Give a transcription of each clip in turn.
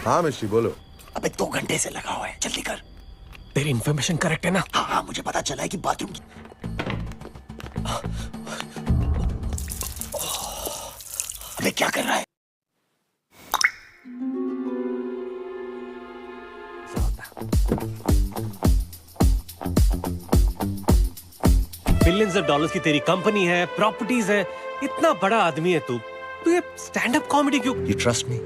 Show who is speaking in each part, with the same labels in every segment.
Speaker 1: हाँ मिश्री बोलो।
Speaker 2: अबे 2 घंटे से लगा हुआ है, जल्दी कर।
Speaker 3: तेरी इन्फॉर्मेशन करेक्ट है ना?
Speaker 2: हाँ हाँ, मुझे पता चला है कि बाथरूम की। अबे क्या कर रहा है?
Speaker 3: बिलियंस ऑफ डॉलर्स की तेरी कंपनी है, प्रॉपर्टीज है, इतना बड़ा आदमी है तू। तू ये स्टैंड अप कॉमेडी क्यों?
Speaker 2: You trust me?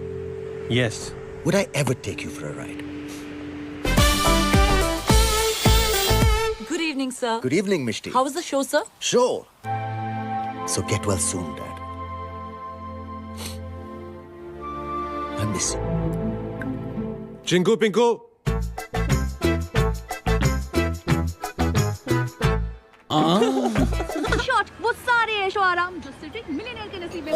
Speaker 3: Yes.
Speaker 2: Would I ever take you for a ride?
Speaker 4: Good evening, sir.
Speaker 2: Good evening, Mishti.
Speaker 4: How was the show, sir?
Speaker 2: Sure. So get well soon, Dad. I miss you.
Speaker 1: Chinku Pinku.
Speaker 5: शॉट वो सारे ऐशो आराम जो सिर्फ millionaire के नसीब में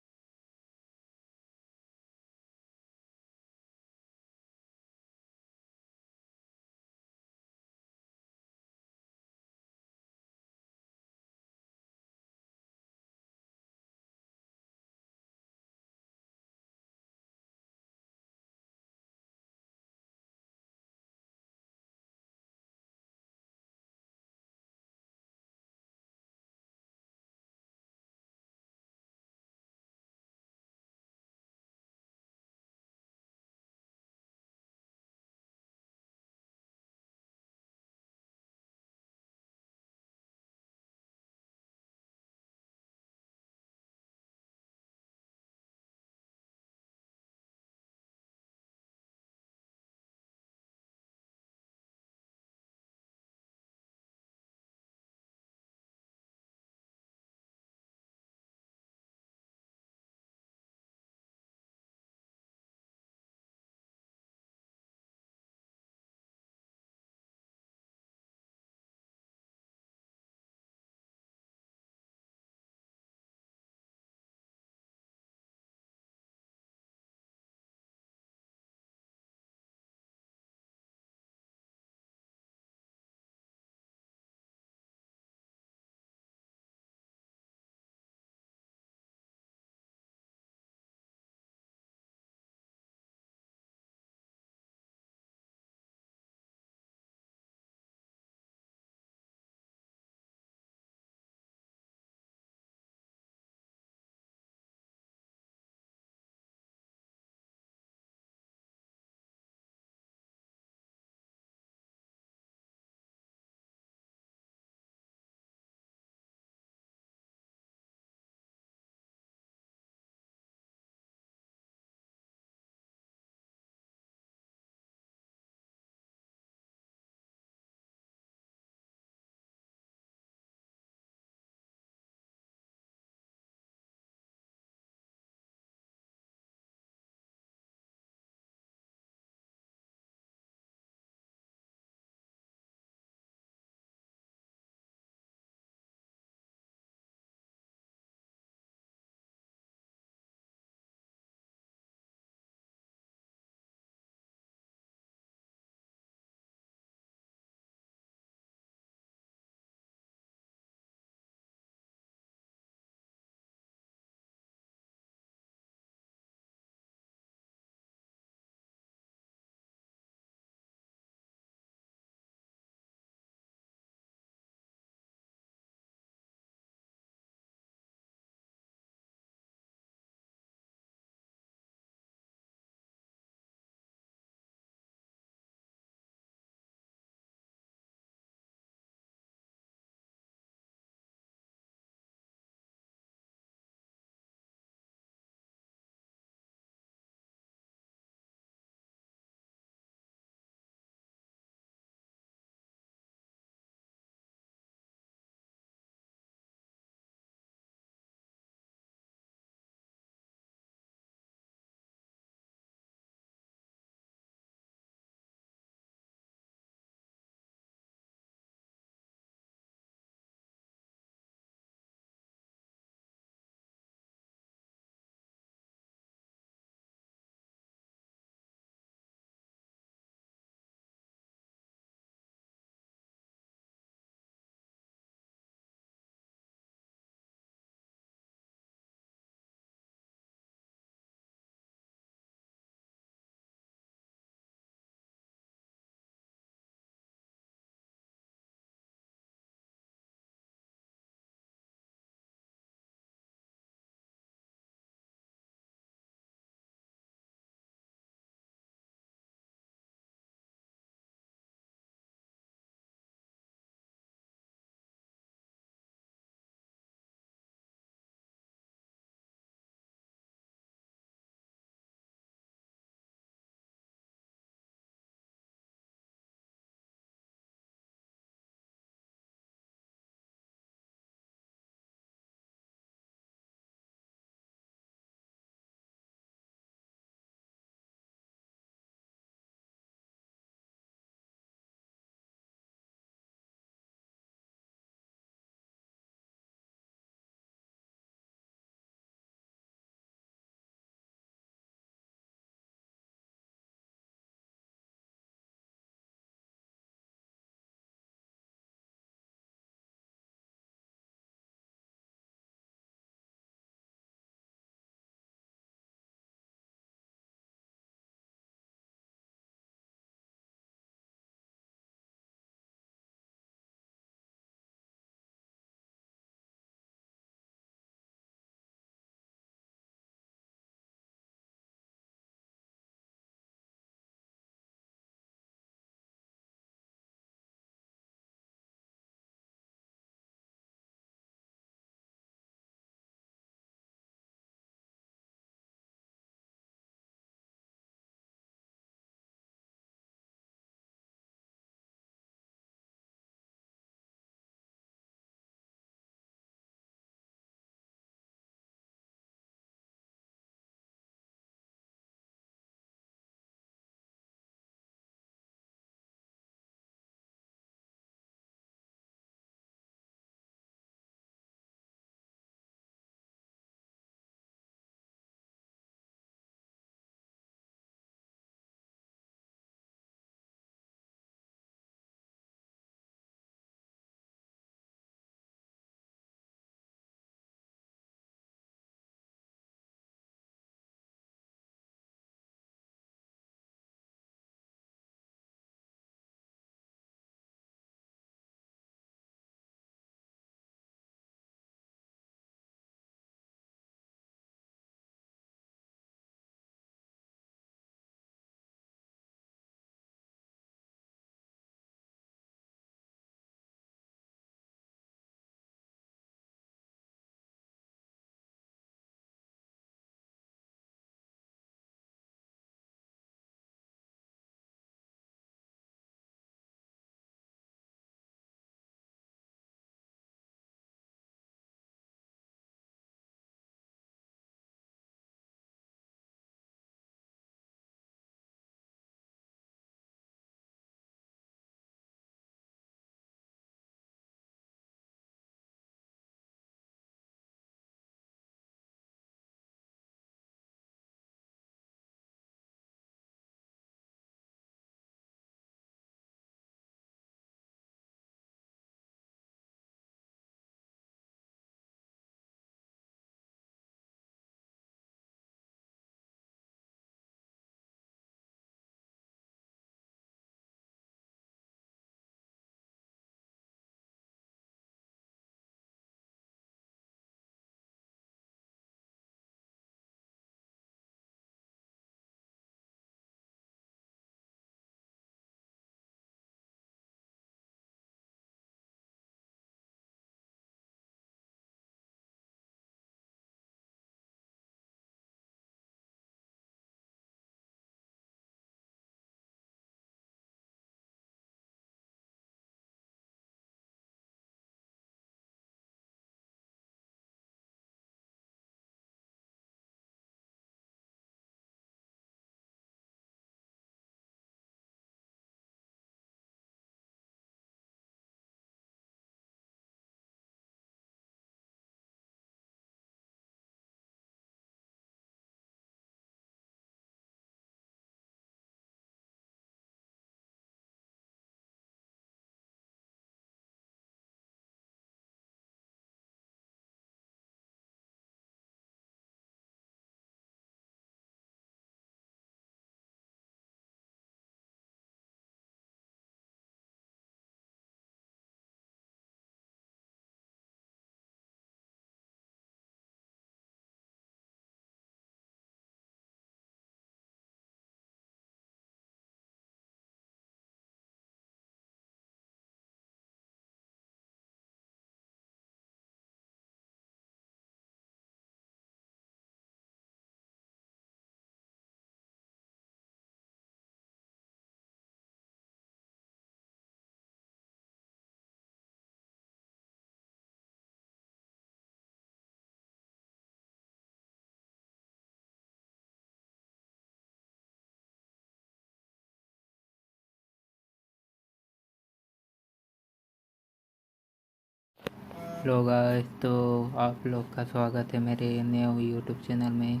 Speaker 6: hello guys, तो आप लोग का स्वागत है मेरे नए यूट्यूब चैनल में।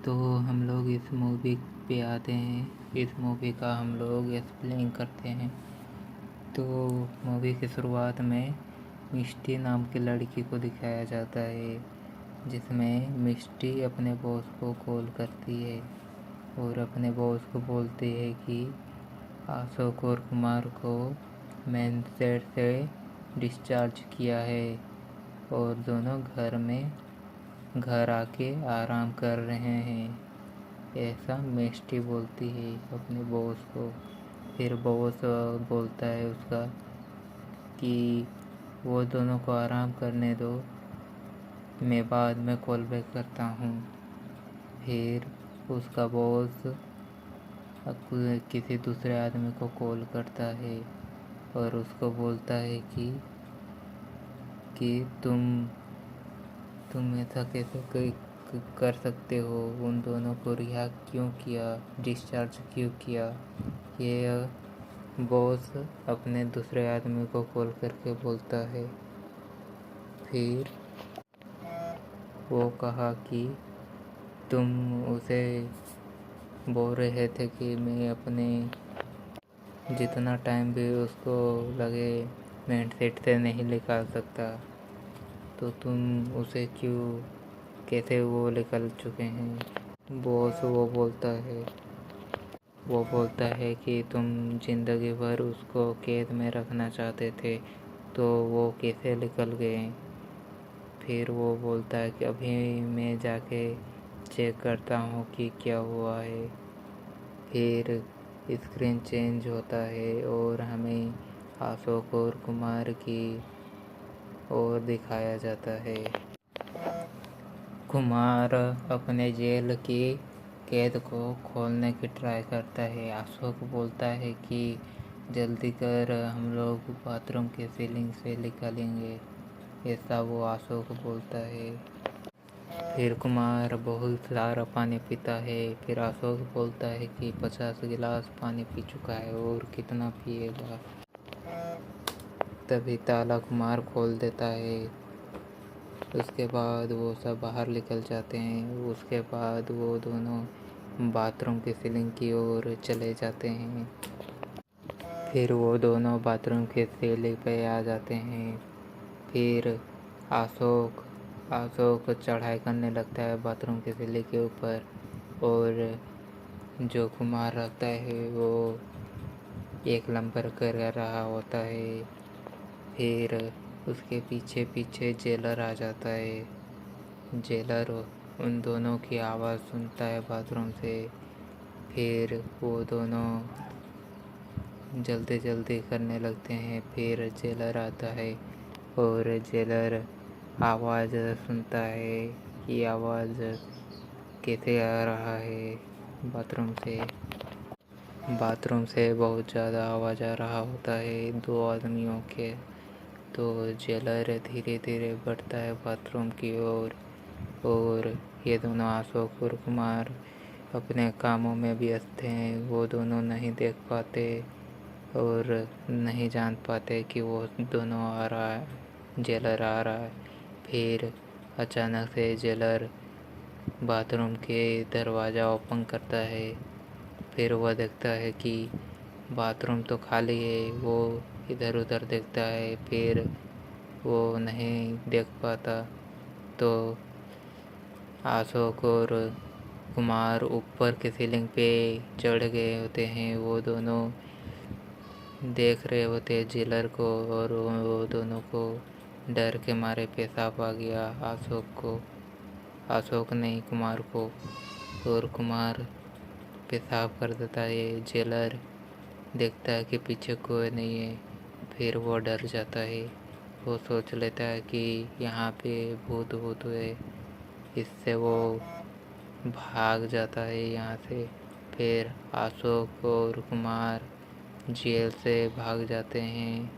Speaker 6: तो हम लोग इस मूवी पे आते हैं। इस मूवी का हम लोग एक्सप्लेन करते हैं। तो मूवी की शुरुआत में मिष्टी नाम की लड़की को दिखाया जाता है, जिसमें मिष्टी अपने बॉस को कॉल करती है और अपने बॉस को बोलती है कि अशोक और कुमार को मेन सेट से डिस्चार्ज किया है और दोनों घर आके आराम कर रहे हैं, ऐसा मिष्टी बोलती है अपने बॉस को। फिर बॉस बोलता है उसका कि वो दोनों को आराम करने दो, मैं बाद में कॉल बैक करता हूँ। फिर उसका बॉस किसी दूसरे आदमी को कॉल करता है और उसको बोलता है कि तुम ऐसा कैसे कर सकते हो, उन दोनों को रिहा क्यों किया, डिस्चार्ज क्यों किया। ये बॉस अपने दूसरे आदमी को कॉल करके बोलता है। फिर वो कहा कि तुम उसे बोल रहे थे कि मैं अपने जितना टाइम भी उसको लगे मेन सेट से नहीं निकाल सकता, तो तुम उसे कैसे वो निकल चुके हैं। बॉस वो बोलता है कि तुम ज़िंदगी भर उसको कैद में रखना चाहते थे, तो वो कैसे निकल गए। फिर वो बोलता है कि अभी मैं जाके चेक करता हूँ कि क्या हुआ है। फिर स्क्रीन चेंज होता है और हमें अशोक और कुमार की ओर दिखाया जाता है। कुमार अपने जेल की कैद को खोलने की ट्राई करता है। अशोक बोलता है कि जल्दी कर, हम लोग बाथरूम के सीलिंग से निकालेंगे, ऐसा वो अशोक बोलता है। फिर कुमार बहुत सारा पानी पीता है। फिर अशोक बोलता है कि 50 गिलास पानी पी चुका है और कितना पिएगा। तभी ताला कुमार खोल देता है। उसके बाद वो सब बाहर निकल जाते हैं। उसके बाद वो दोनों बाथरूम की सीलिंग की ओर चले जाते हैं। फिर वो दोनों बाथरूम के सीलिंग पे आ जाते हैं। फिर अशोक चढ़ाई करने लगता है बाथरूम के सीलिंग के ऊपर, और जो कुमार रहता है वो एक नंबर कर रहा होता है। फिर उसके पीछे पीछे जेलर आ जाता है। जेलर उन दोनों की आवाज़ सुनता है बाथरूम से। फिर वो दोनों जल्दी जल्दी करने लगते हैं। फिर जेलर आता है और जेलर आवाज़ सुनता है कि आवाज़ कैसे आ रहा है बाथरूम से बहुत ज़्यादा आवाज़ आ रहा होता है दो आदमियों के। तो जेलर धीरे धीरे बढ़ता है बाथरूम की ओर, और ये दोनों अशोक और कुमार अपने कामों में व्यस्त हैं। वो दोनों नहीं देख पाते और नहीं जान पाते कि वो दोनों आ रहा है, जेलर आ रहा है। फिर अचानक से जेलर बाथरूम के दरवाज़ा ओपन करता है। फिर वह देखता है कि बाथरूम तो खाली है। वो इधर उधर देखता है, फिर वो नहीं देख पाता। तो अशोक और कुमार ऊपर के सीलिंग पे चढ़ गए होते हैं। वो दोनों देख रहे होते हैं जेलर को, और वो दोनों को डर के मारे पेशाब आ गया। अशोक नहीं, कुमार को, और कुमार पेशाब कर देता है। जेलर देखता है कि पीछे कोई नहीं है। फिर वो डर जाता है। वो सोच लेता है कि यहाँ पे भूत है। इससे वो भाग जाता है यहाँ से। फिर अशोक और कुमार जेल से भाग जाते हैं।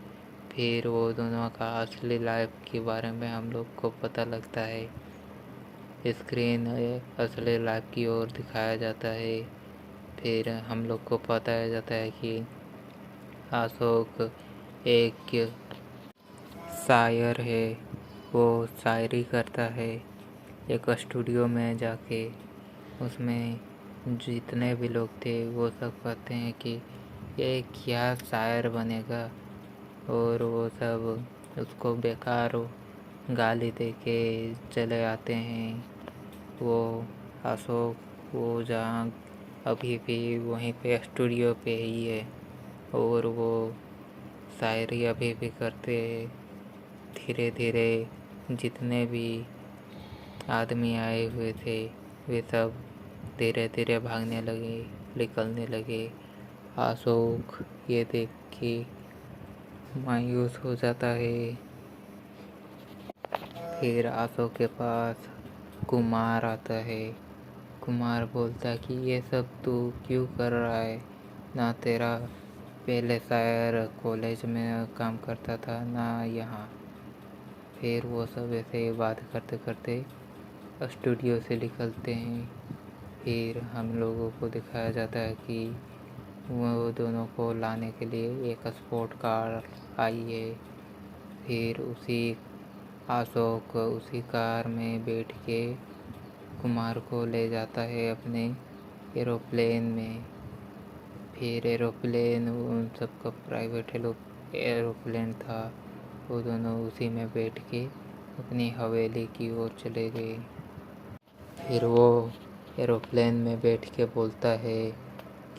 Speaker 6: फिर वो दोनों का असली लाइफ के बारे में हम लोग को पता लगता है। स्क्रीन असली लाइफ की ओर दिखाया जाता है। फिर हम लोग को बताया जाता है कि अशोक एक शायर है वो शायरी करता है एक स्टूडियो में जाके। उसमें जितने भी लोग थे वो सब कहते हैं कि ये क्या शायर बनेगा, और वो सब उसको बेकार गाली दे के चले आते हैं। वो अशोक वो जहाँ अभी भी वहीं पे स्टूडियो पे ही है, और वो शायरी अभी भी करते हैं। धीरे धीरे जितने भी आदमी आए हुए थे वे सब धीरे धीरे भागने लगे, निकलने लगे। अशोक ये देख के मायूस हो जाता है। फिर अशोक के पास कुमार आता है। कुमार बोलता है कि ये सब तू क्यों कर रहा है, ना तेरा पहले शायर कॉलेज में काम करता था ना यहाँ। फिर वो सब ऐसे बात करते करते स्टूडियो से निकलते हैं। फिर हम लोगों को दिखाया जाता है कि वो दोनों को लाने के लिए एक स्पोर्ट कार आई है। फिर अशोक उसी कार में बैठ के कुमार को ले जाता है अपने एरोप्लेन में। फिर एरोप्लेन उन सबका प्राइवेट एरोप्लेन था। वो दोनों उसी में बैठ के अपनी हवेली की ओर चले गए। फिर वो एरोप्लेन में बैठ के बोलता है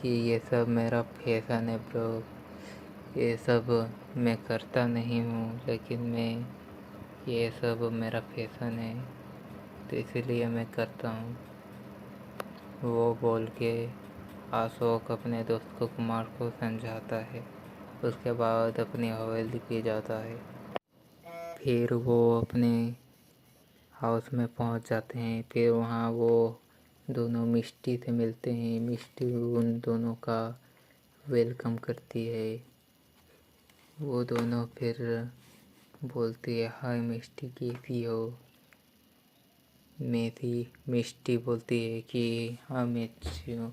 Speaker 6: कि ये सब मेरा फैशन है ब्रो, ये सब मैं करता नहीं हूँ, लेकिन ये सब मेरा फैशन है तो इसीलिए मैं करता हूँ। वो बोल के अशोक अपने दोस्त को कुमार को समझाता है। उसके बाद अपनी हवेली पे जाता है। फिर वो अपने हाउस में पहुंच जाते हैं। फिर वहाँ वो दोनों मिष्टी से मिलते हैं। मिष्टी उन दोनों का वेलकम करती है। वो दोनों फिर बोलती है हाय मिष्टी कैसी हो। मिष्टी बोलती है कि हाँ मैं अच्छी हूँ।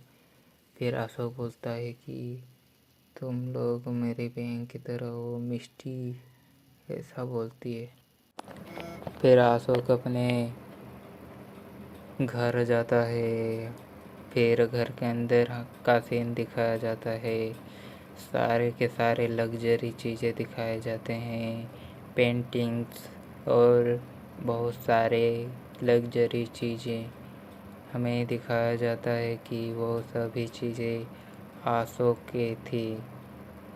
Speaker 6: फिर अशोक बोलता है कि तुम लोग मेरी बहन की तरह हो मिष्टी, ऐसा बोलती है। फिर अशोक अपने घर जाता है। फिर घर के अंदर का सीन दिखाया जाता है। सारे के सारे लग्जरी चीज़ें दिखाए जाते हैं, पेंटिंग्स और बहुत सारे लग्जरी चीज़ें हमें दिखाया जाता है कि वो सभी चीज़ें अशोक की थी।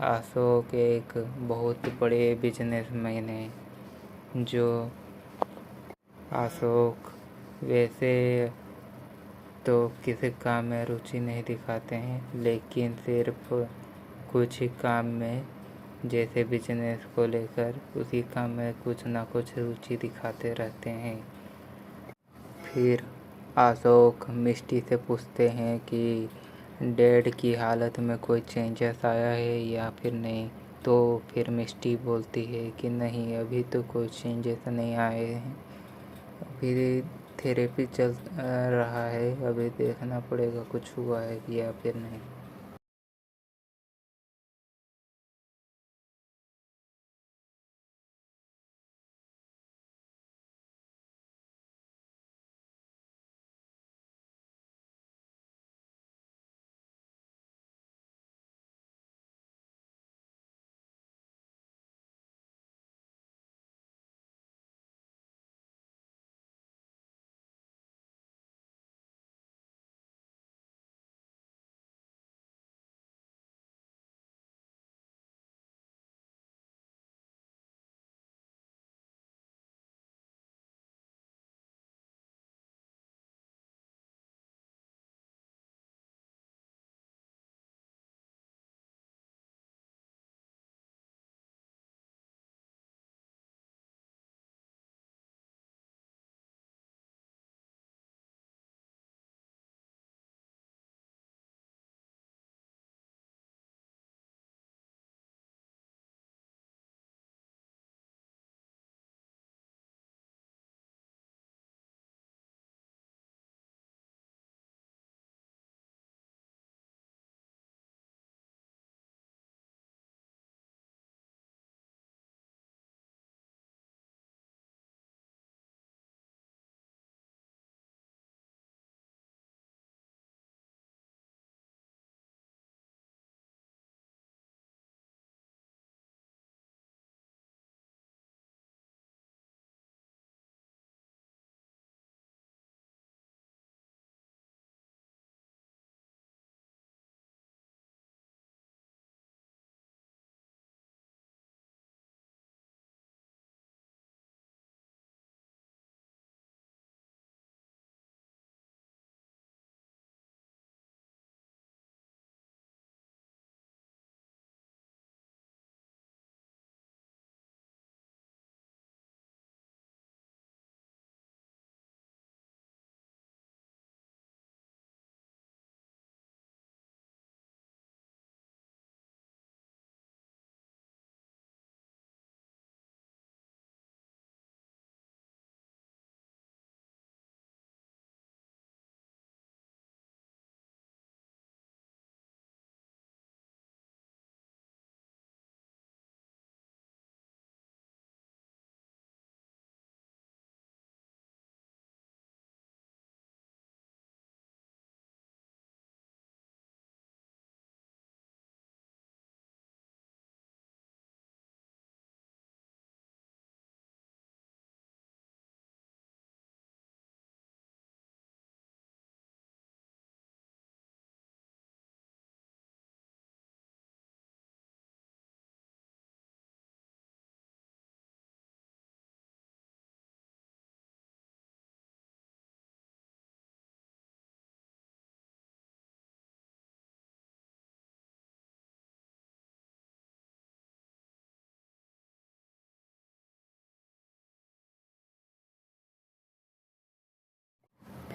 Speaker 6: अशोक एक बहुत बड़े बिजनेसमैन हैं। जो अशोक वैसे तो किसी काम में रुचि नहीं दिखाते हैं, लेकिन सिर्फ कुछ ही काम में, जैसे बिजनेस को लेकर उसी काम में कुछ ना कुछ रुचि दिखाते रहते हैं। फिर अशोक मिष्टी से पूछते हैं कि डैड की हालत में कोई चेंजेस आया है या फिर नहीं। तो फिर मिष्टी बोलती है कि नहीं, अभी तो कोई चेंजेस नहीं आए हैं, अभी थेरेपी चल रहा है, अभी देखना पड़ेगा कुछ हुआ है या फिर नहीं।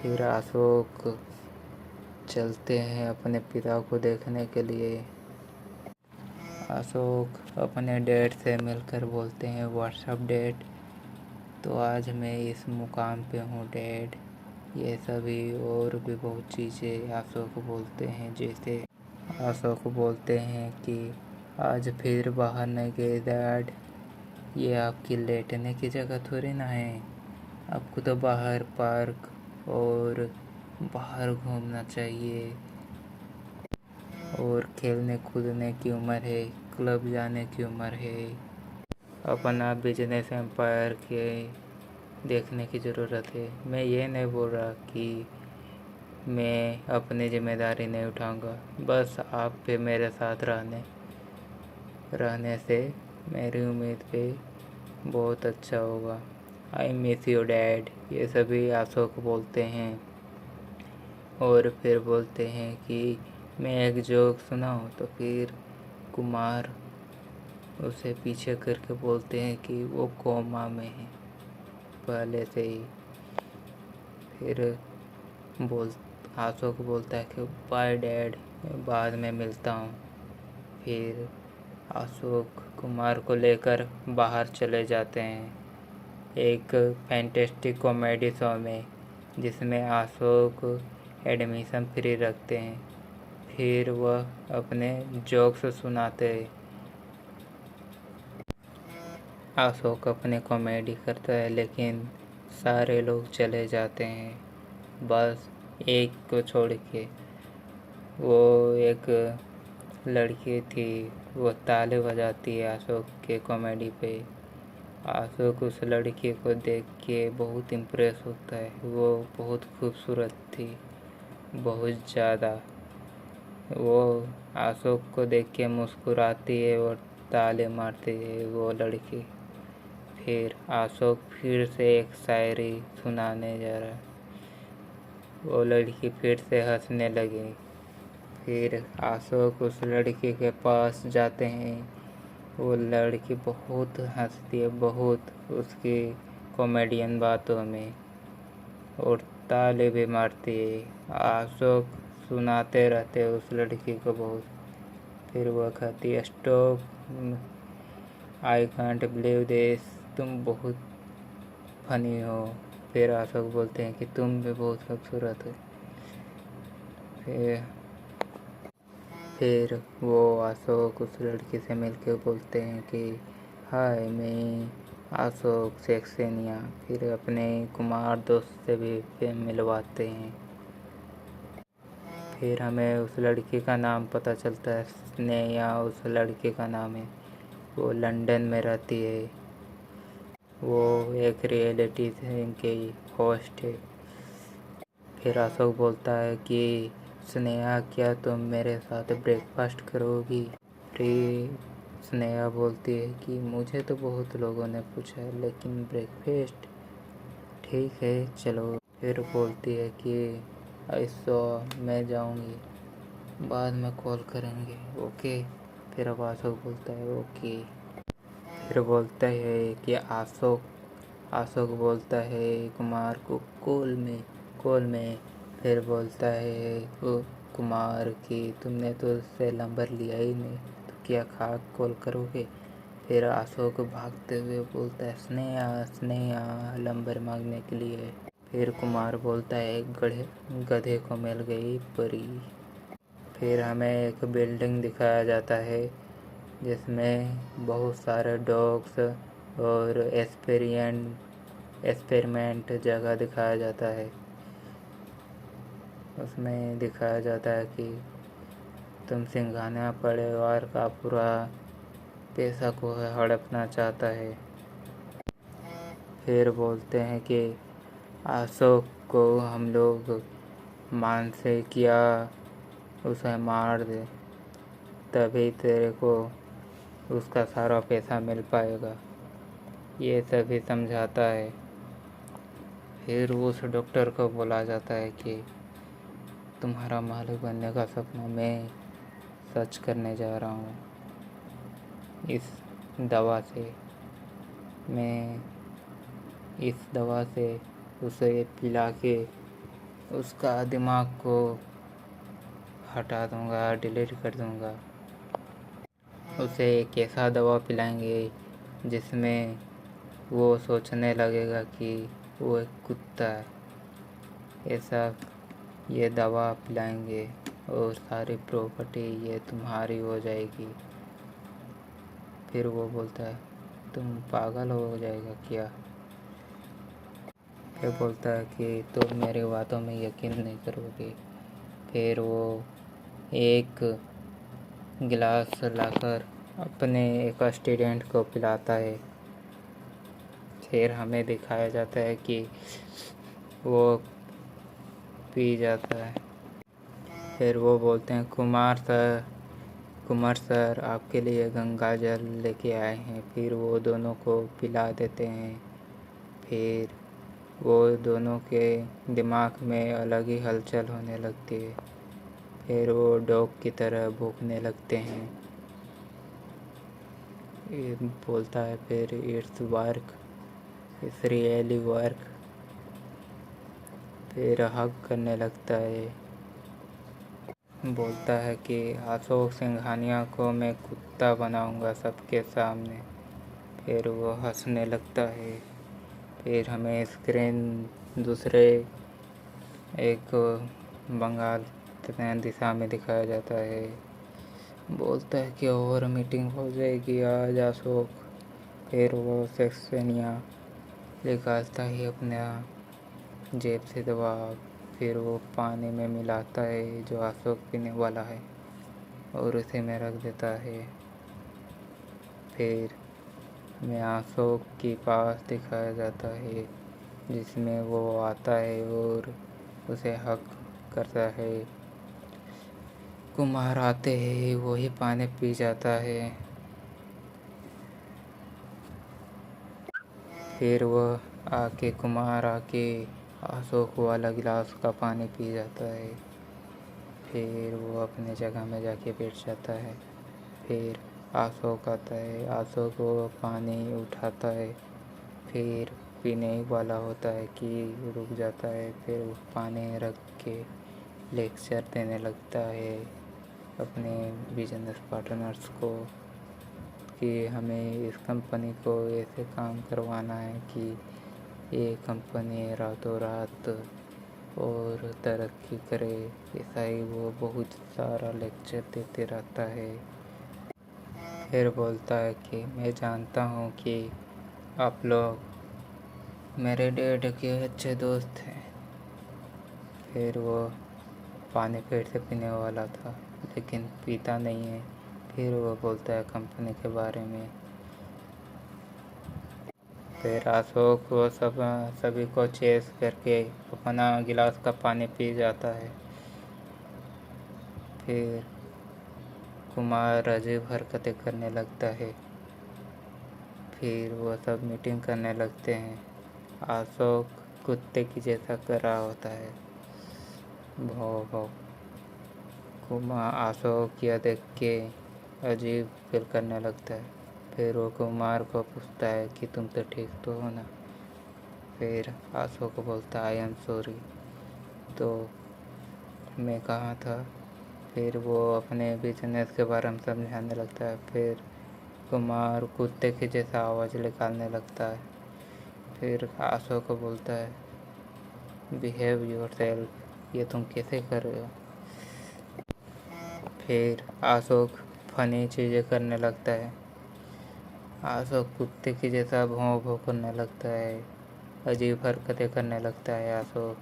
Speaker 6: फिर अशोक चलते हैं अपने पिता को देखने के लिए। अशोक अपने डैड से मिलकर बोलते हैं, व्हाट्सअप डैड, तो आज मैं इस मुकाम पे हूँ डैड। ये सभी और भी बहुत चीज़ें अशोक बोलते हैं। जैसे अशोक बोलते हैं कि आज फिर बाहर नहीं गए डैड, ये आपकी लेटने की जगह थोड़ी ना है, आपको तो बाहर पार्क और बाहर घूमना चाहिए और खेलने कूदने की उम्र है, क्लब जाने की उम्र है, अपना बिजनेस एम्पायर के देखने की ज़रूरत है। मैं ये नहीं बोल रहा कि मैं अपनी जिम्मेदारी नहीं उठाऊंगा, बस आप पे मेरे साथ रहने से मेरी उम्मीद पे बहुत अच्छा होगा। आई मिस यू डैड, ये सभी अशोक बोलते हैं। और फिर बोलते हैं कि मैं एक जोक सुनाऊं, तो फिर कुमार उसे पीछे करके बोलते हैं कि वो कोमा में है पहले से ही। फिर अशोक बोलता है कि बाय डैड, मैं बाद में मिलता हूँ। फिर अशोक कुमार को लेकर बाहर चले जाते हैं एक फैंटेस्टिक कॉमेडी शो में, जिसमें अशोक एडमिशन फ्री रखते हैं। फिर वह अपने जोक्स सुनाते हैं। अशोक अपने कॉमेडी करता है, लेकिन सारे लोग चले जाते हैं बस एक को छोड़ के। वो एक लड़की थी, वो ताले बजाती है अशोक के कॉमेडी पे। अशोक उस लड़की को देख के बहुत इम्प्रेस होता है। वो बहुत खूबसूरत थी, बहुत ज़्यादा। वो अशोक को देख के मुस्कुराती है और ताले मारती है वो लड़की। फिर अशोक फिर से एक शायरी सुनाने जा रहा है। वो लड़की फिर से हंसने लगी। फिर अशोक उस लड़की के पास जाते हैं। वो लड़की बहुत हंसती है, बहुत उसकी कॉमेडियन बातों में, और ताले भी मारती है। अशोक सुनाते रहते हैं उस लड़की को बहुत। फिर वह कहती है, stop, I can't believe this, तुम बहुत फनी हो। फिर अशोक बोलते हैं कि तुम भी बहुत खूबसूरत हो। फिर वो अशोक उस लड़की से मिलकर बोलते हैं कि हाय, मैं अशोक सेक्सेनिया। फिर अपने कुमार दोस्त से भी मिलवाते हैं। फिर हमें उस लड़की का नाम पता चलता है, स्नेहा उस लड़के का नाम है। वो लंदन में रहती है। वो एक रियलिटी की होस्ट है। फिर अशोक बोलता है कि स्नेहा, क्या तुम मेरे साथ ब्रेकफास्ट करोगी? फिर स्नेहा बोलती है कि मुझे तो बहुत लोगों ने पूछा है, लेकिन ब्रेकफास्ट ठीक है, चलो। फिर बोलती है कि ऐसा मैं जाऊंगी, बाद में कॉल करेंगे, ओके। फिर अब अशोक बोलता है ओके। फिर बोलता है कि अशोक बोलता है कुमार को कॉल में। फिर बोलता है कुमार कि तुमने तो उससे नंबर लिया ही नहीं, तो क्या खाक कॉल करोगे? फिर अशोक भागते हुए बोलता है, स्नेहा नंबर मांगने के लिए। फिर कुमार बोलता है, गधे को मिल गई परी। फिर हमें एक बिल्डिंग दिखाया जाता है जिसमें बहुत सारे डॉग्स और एक्सपेरिमेंट जगह दिखाया जाता है। उसमें दिखाया जाता है कि तुम सिंघानिया परिवार का पूरा पैसा को हड़पना चाहता है। फिर बोलते हैं कि अशोक को हम लोग मान से किया, उसे मार दे, तभी तेरे को उसका सारा पैसा मिल पाएगा। ये सभी समझाता है। फिर उस डॉक्टर को बोला जाता है कि तुम्हारा मालिक बनने का सपना मैं सच करने जा रहा हूँ। इस दवा से उसे पिला के उसका दिमाग को हटा दूंगा, डिलीट कर दूंगा। उसे एक ऐसा दवा पिलाएंगे जिसमें वो सोचने लगेगा कि वो एक कुत्ता है। ऐसा ये दवा पिलाएंगे और सारी प्रॉपर्टी ये तुम्हारी हो जाएगी। फिर वो बोलता है तुम पागल हो जाएगा क्या? फिर बोलता है कि तुम मेरी बातों में यकीन नहीं करोगे। फिर वो एक गिलास लाकर अपने एक स्टूडेंट को पिलाता है। फिर हमें दिखाया जाता है कि वो पी जाता है। फिर वो बोलते हैं कुमार सर आपके लिए गंगा जल लेके आए हैं। फिर वो दोनों को पिला देते हैं। फिर वो दोनों के दिमाग में अलग ही हलचल होने लगती है। फिर वो डॉग की तरह भौंकने लगते हैं। ये बोलता है फिर इट्स रियली वर्क। फिर हग करने लगता है। बोलता है कि अशोक सिंघानिया को मैं कुत्ता बनाऊंगा सबके सामने। फिर वो हंसने लगता है। फिर हमें स्क्रीन दूसरे एक बंगाल दिशा में दिखाया जाता है। बोलता है कि और मीटिंग हो जाएगी आज अशोक। फिर वो सेक्सेनिया निकालता है अपना जेब से दवा। फिर वो पानी में मिलाता है जो अशोक पीने वाला है और उसे में रख देता है। फिर हमें अशोक के पास दिखाया जाता है जिसमें वो आता है और उसे हक करता है। कुमार आते हैं, वही पानी पी जाता है। फिर वह कुमार आके अशोक वाला गिलास का पानी पी जाता है। फिर वो अपने जगह में जाके बैठ जाता है। फिर अशोक आता है। अशोक वो पानी उठाता है। फिर पीने वाला होता है कि रुक जाता है। फिर वो पानी रख के लेक्चर देने लगता है अपने बिजनेस पार्टनर्स को कि हमें इस कंपनी को ऐसे काम करवाना है कि ये कंपनी रातों रात और तरक्की करे। ऐसा ही वो बहुत सारा लेक्चर देते रहता है। फिर बोलता है कि मैं जानता हूँ कि आप लोग मेरे डैड के अच्छे दोस्त हैं। फिर वो पानी फिर से पीने वाला था लेकिन पीता नहीं है। फिर वो बोलता है कंपनी के बारे में। फिर अशोक वो सभी को चेस करके अपना गिलास का पानी पी जाता है। फिर कुमार अजीब हरकतें करने लगता है। फिर वो सब मीटिंग करने लगते हैं। अशोक कुत्ते की जैसा कर रहा होता है, भौ भौ। कुमार अशोक यह देख के अजीब फील करने लगता है। फिर वो कुमार को पूछता है कि तुम तो ठीक तो हो ना? फिर अशोक बोलता है आई एम सॉरी। तो मैं कहाँ था? फिर वो अपने बिजनेस के बारे में समझाने लगता है। फिर कुमार कुत्ते की जैसा आवाज़ निकालने लगता है। फिर अशोक को बोलता है बिहेव योरसेल्फ, ये तुम कैसे कर रहे हो? फिर अशोक फनी चीज़ें करने लगता है। अशोक कुत्ते की जैसा भौं भौं करने लगता है, अजीब हरकतें करने लगता है अशोक।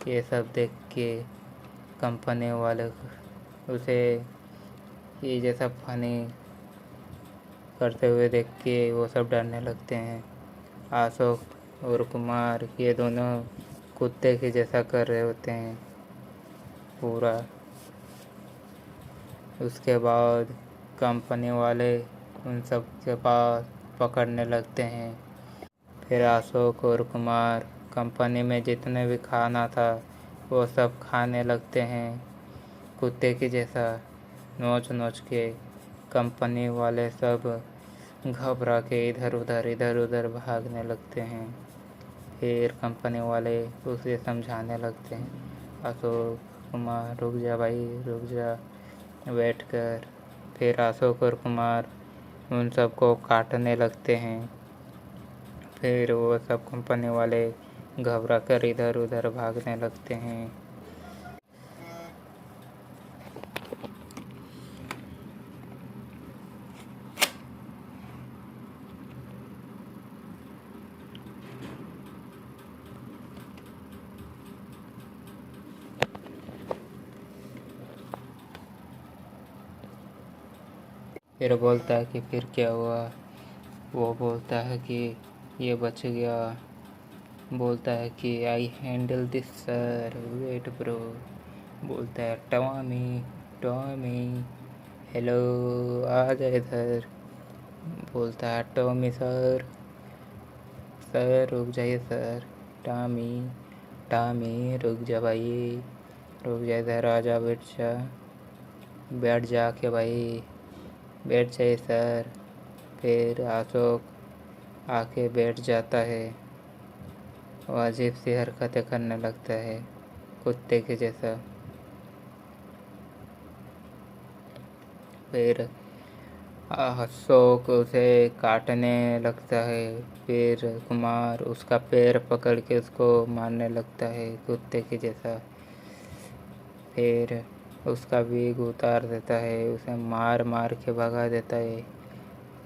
Speaker 6: ये सब देख के कंपनी वाले उसे ये जैसा फनी करते हुए देख के वो सब डरने लगते हैं। अशोक और कुमार ये दोनों कुत्ते के जैसा कर रहे होते हैं पूरा। उसके बाद कंपनी वाले उन सब के पास पकड़ने लगते हैं। फिर अशोक और कुमार कंपनी में जितने भी खाना था वो सब खाने लगते हैं कुत्ते के जैसा नोच नोच के। कंपनी वाले सब घबरा के इधर उधर भागने लगते हैं। फिर कंपनी वाले उसे समझाने लगते हैं अशोक कुमार रुक जा भाई रुक जा, बैठ कर। फिर अशोक और कुमार उन सबको काटने लगते हैं। फिर वो सब कंपनी वाले घबरा कर इधर उधर भागने लगते हैं। फिर बोलता है कि फिर क्या हुआ। वो बोलता है कि ये बच गया। बोलता है कि I handle this sir, wait bro. बोलता है टॉमी टॉमी हेलो आ जा इधर। बोलता है टॉमी सर सर रुक जाइए सर। टॉमी टॉमी रुक जा भाई रुक जा, इधर आ जा, बैठ जा के भाई, बैठ जाइए सर। फिर अशोक आके बैठ जाता है। वो अजीब सी हरकतें करने लगता है कुत्ते के जैसा। फिर अशोक उसे काटने लगता है। फिर कुमार उसका पैर पकड़ के उसको मारने लगता है कुत्ते के जैसा। फिर उसका विग उतार देता है, उसे मार मार के भगा देता है।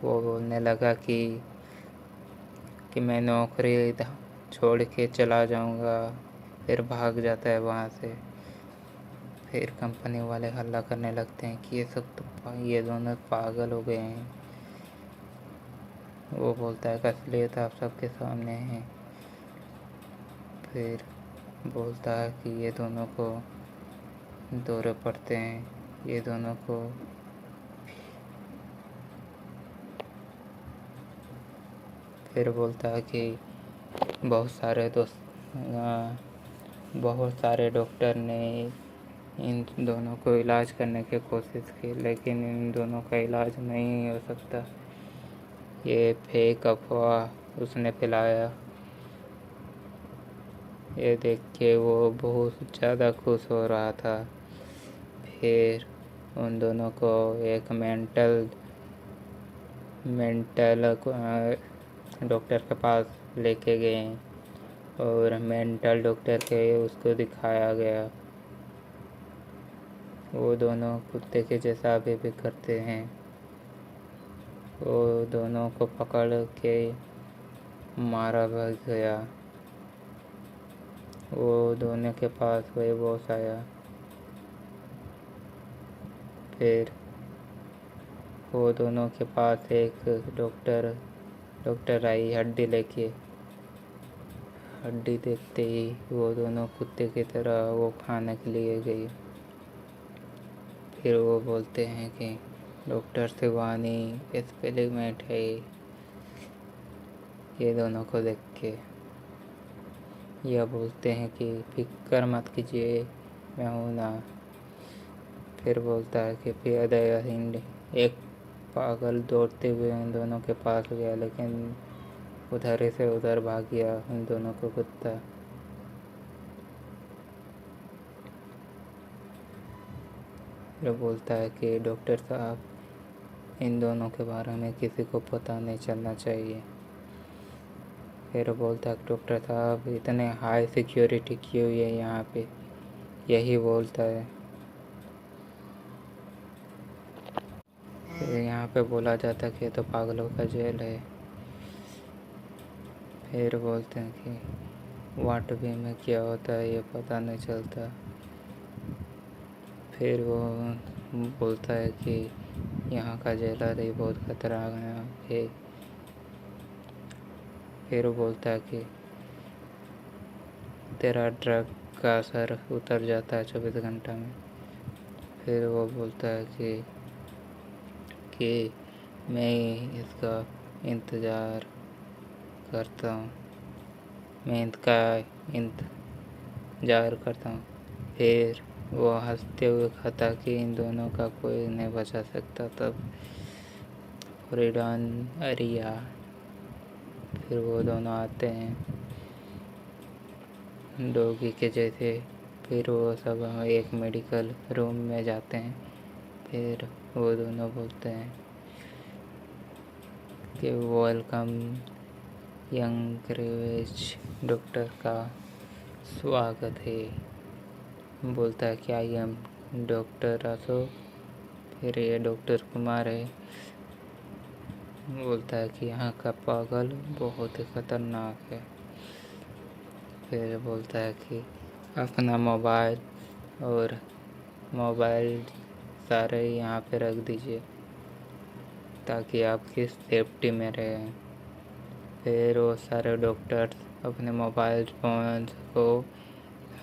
Speaker 6: वो बोलने लगा कि मैं नौकरी छोड़ के चला जाऊंगा। फिर भाग जाता है वहाँ से। फिर कंपनी वाले हल्ला करने लगते हैं कि ये दोनों पागल हो गए हैं। वो बोलता है कि असलियत आप सबके सामने है। फिर बोलता है कि ये दोनों को दौरे पड़ते हैं, ये दोनों को फिर बोलता है कि बहुत सारे डॉक्टर ने इन दोनों को इलाज करने की कोशिश की, लेकिन इन दोनों का इलाज नहीं हो सकता। ये फेक अफवाह उसने फैलाया। ये देख के वो बहुत ज़्यादा खुश हो रहा था। फिर उन दोनों को एक मेंटल डॉक्टर के पास लेके गए और मेंटल डॉक्टर के उसको दिखाया गया। वो दोनों कुत्ते के जैसा भी करते हैं। वो दोनों को पकड़ के मारा गया। वो दोनों के पास वही बॉस आया। फिर वो दोनों के पास एक डॉक्टर आई हड्डी लेके। हड्डी देखते ही वो दोनों कुत्ते की तरह वो खाने के लिए गई। फिर वो बोलते हैं कि डॉक्टर शिवानी एक्सपेरिमेंट है। ये दोनों को देख के यह बोलते हैं कि फिक्र मत कीजिए, मैं हूँ ना। फिर बोलता है कि फिर हिंद एक पागल दौड़ते हुए उन दोनों के पास गया, लेकिन उधर से उधर भाग गया उन दोनों को कुत्ता। फिर बोलता है कि डॉक्टर साहब, इन दोनों के बारे में किसी को पता नहीं चलना चाहिए। फिर बोलता है डॉक्टर साहब, इतने हाई सिक्योरिटी क्यों है यहाँ पे, यही बोलता है। फिर यहाँ पे बोला जाता है कि ये तो पागलों का जेल है। फिर बोलते हैं कि वाट वे में क्या होता है ये पता नहीं चलता। फिर वो बोलता है कि यहाँ का जेलर ही बहुत खतरनाक है। फिर वो बोलता है कि तेरा ड्रग का असर उतर जाता है 24 घंटा में। फिर वो बोलता है कि मैं इसका इंतज़ार करता हूँ, मैं इनका इंतज़ार करता हूँ। फिर वो हंसते हुए कहता कि इन दोनों का कोई नहीं बचा सकता। तब फ्रीडन अरिया फिर वो दोनों आते हैं डॉगी के जैसे। फिर वो सब एक मेडिकल रूम में जाते हैं। फिर वो दोनों बोलते हैं कि वेलकम यंग ग्रेवेज डॉक्टर का स्वागत है। बोलता है कि आई एम डॉक्टर अशोक। फिर ये डॉक्टर कुमार है। बोलता है कि यहाँ का पागल बहुत ही खतरनाक है। फिर बोलता है कि अपना मोबाइल सारे यहाँ पे रख दीजिए ताकि आपकी सेफ्टी में रहें। फिर वो सारे डॉक्टर्स अपने मोबाइल फ़ोन को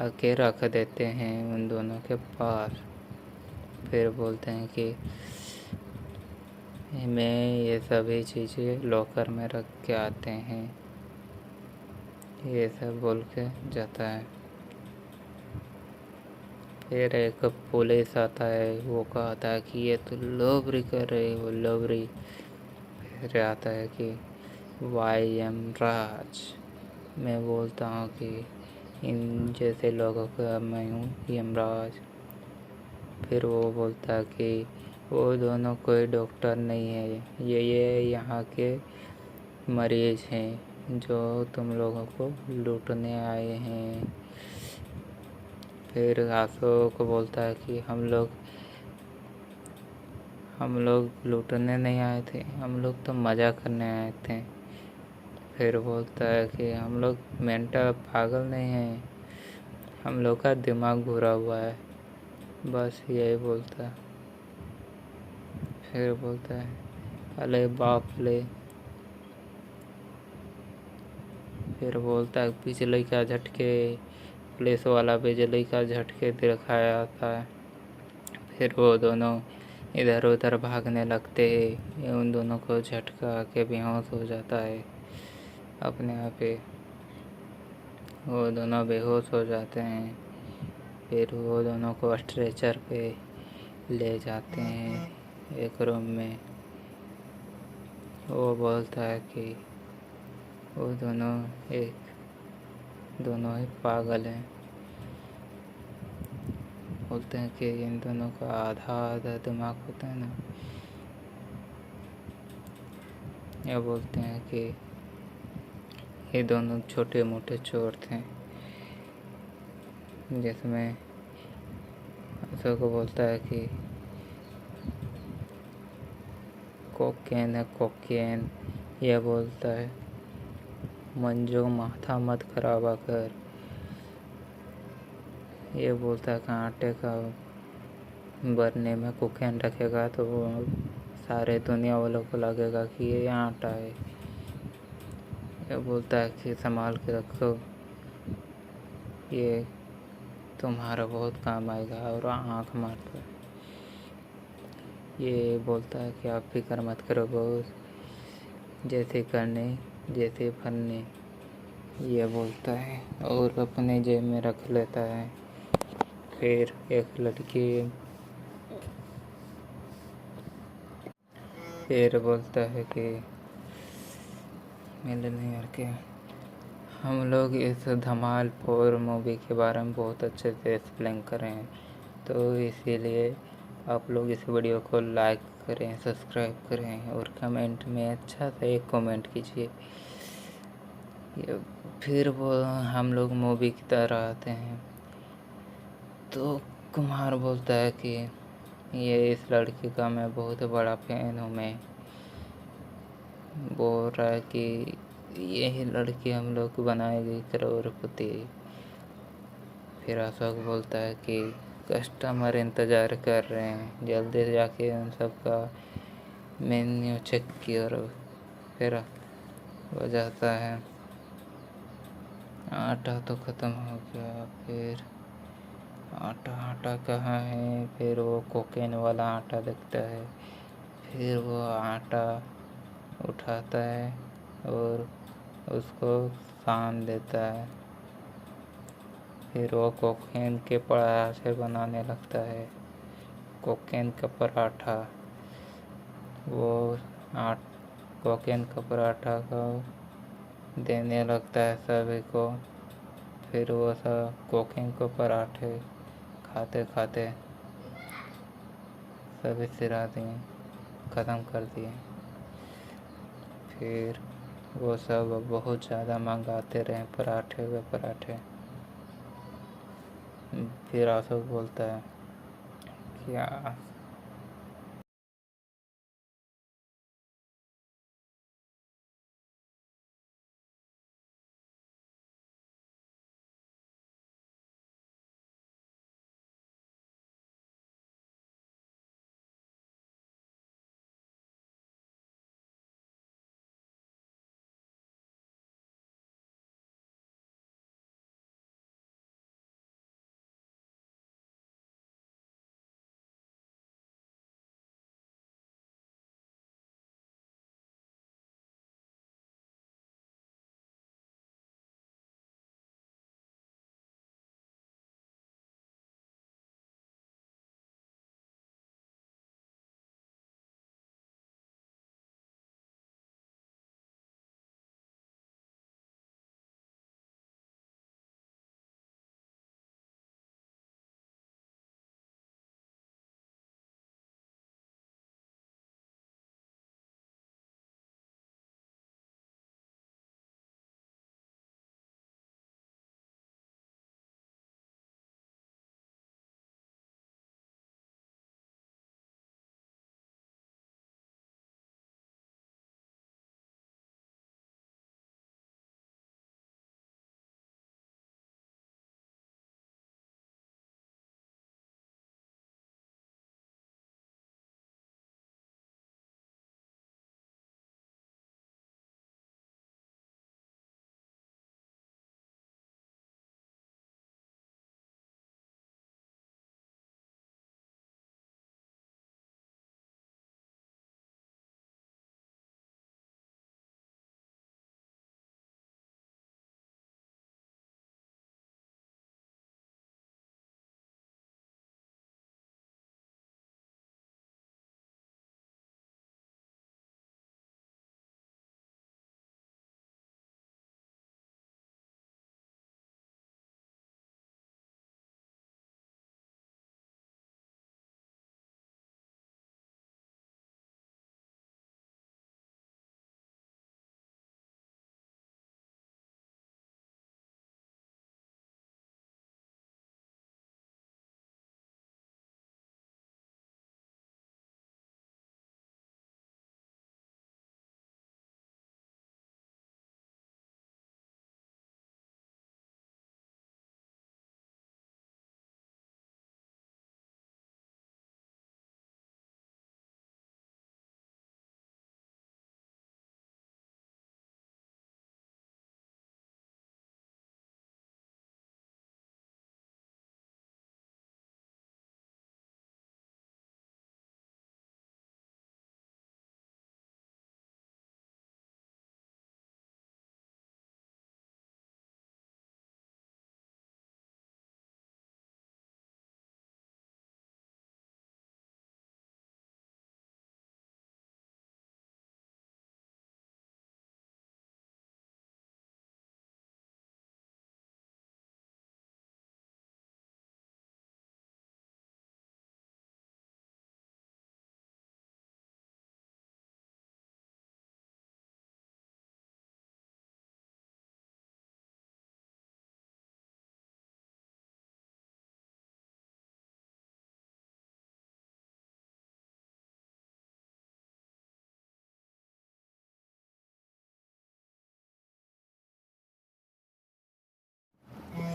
Speaker 6: आके रख देते हैं उन दोनों के पास। फिर बोलते हैं कि मैं ये सभी चीज़ें लॉकर में रख के आते हैं। ये सब बोल के जाता है। फिर एक पुलिस आता है। वो कहता है कि ये तो लॉबरी कर रहे हो, लॉबरी। फिर आता है कि वाई एम राज। मैं बोलता हूँ कि इन जैसे लोगों का मैं हूँ यमराज। फिर वो बोलता है कि वो दोनों कोई डॉक्टर नहीं है, ये यहाँ के मरीज हैं जो तुम लोगों को लूटने आए हैं। फिर अशोक बोलता है कि हम लोग लूटने नहीं आए थे, हम लोग तो मज़ा करने आए थे। फिर बोलता है कि हम लोग मेंटल पागल नहीं हैं, हम लोग का दिमाग घुरा हुआ है, बस यही बोलता है। फिर बोलता है अरे बाप ले। फिर बोलता है बिजली का झटके, पुलिस वाला बिजली का झटके दिखाया था। फिर वो दोनों इधर उधर भागने लगते हैं। उन दोनों को झटका आके बेहोश हो जाता है अपने आप ही। वो दोनों बेहोश हो जाते हैं। फिर वो दोनों को स्ट्रेचर पे ले जाते हैं एक रूम में। वो बोलता है कि वो दोनों ही पागल हैं। बोलते हैं कि इन दोनों का आधा आधा दिमाग होता है ना। या बोलते हैं कि ये दोनों छोटे मोटे चोर थे। जिसमें अशोक को बोलता है कि कोकेन है कोकेन। यह बोलता है मंजू माथा मत खराबा कर। ये बोलता है कि आटे का बरने में कोकेन रखेगा तो वो सारे दुनिया वालों को लगेगा कि ये आटा है। ये बोलता है कि संभाल के रखो, ये तुम्हारा बहुत काम आएगा। और आँख मारता है। ये बोलता है कि आप फिक्र मत करो बॉस, जैसे करने जैसे फलने। ये बोलता है और अपने जेब में रख लेता है। फिर एक लड़की फिर बोलता है कि मिलने यार के हम लोग इस धमाल 4 मूवी के बारे में बहुत अच्छे से एक्सप्लेन कर रहे हैं, तो इसीलिए आप लोग इस वीडियो को लाइक करें, सब्सक्राइब करें और कमेंट में अच्छा सा एक कमेंट कीजिए। फिर वो हम लोग मूवी की तरह आते हैं तो कुमार बोलता है कि ये इस लड़की का मैं बहुत बड़ा फैन हूँ। मैं बोल रहा है कि यही लड़की हम लोग को बनाएगी करोड़पति। फिर अशोक बोलता है कि कस्टमर इंतज़ार कर रहे हैं, जल्दी से जाके उन सबका मेन्यू चेक करो। फिर हो जाता है आटा तो ख़त्म हो गया। फिर आटा कहाँ है? फिर वो कोकेन वाला आटा दिखता है। फिर वो आटा उठाता है और उसको सान देता है। फिर वो कोकेन के पराठे बनाने लगता है, कोकेन का पराठा। वो कोकेन का पराठा को देने लगता है सभी को। फिर वो सब कुकिंग को पराठे खाते खाते सभी सिरा दिए, ख़त्म कर दिए। फिर वो सब बहुत ज़्यादा मंगाते रहे पराठे व पराठे। फिर अशोक बोलता है क्या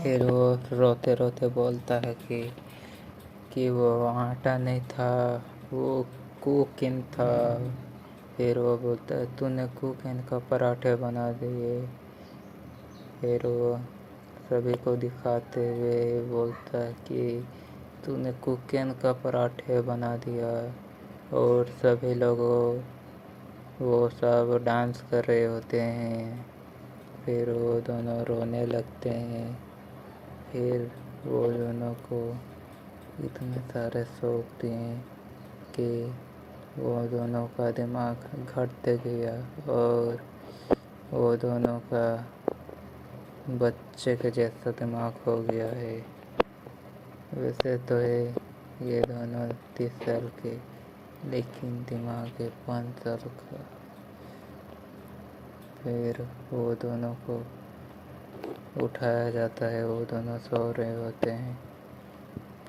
Speaker 6: फिर वो रोते रोते बोलता है कि वो आटा नहीं था, वो कुकिन था। फिर वो बोलता है तूने कुकिन का पराठे बना दिए। फिर वो सभी को दिखाते हुए बोलता है कि तूने कुकिन का पराठे बना दिया। और सभी लोग वो सब डांस कर रहे होते हैं। फिर वो दोनों रोने लगते हैं। फिर वो दोनों को इतने सारे शौक दिए कि वो दोनों का दिमाग घटते गया और वो दोनों का बच्चे के जैसा दिमाग हो गया है। वैसे तो है ये दोनों 30 साल के, लेकिन दिमाग है 5 साल का। फिर वो दोनों को उठाया जाता है, वो दोनों सो रहे होते हैं।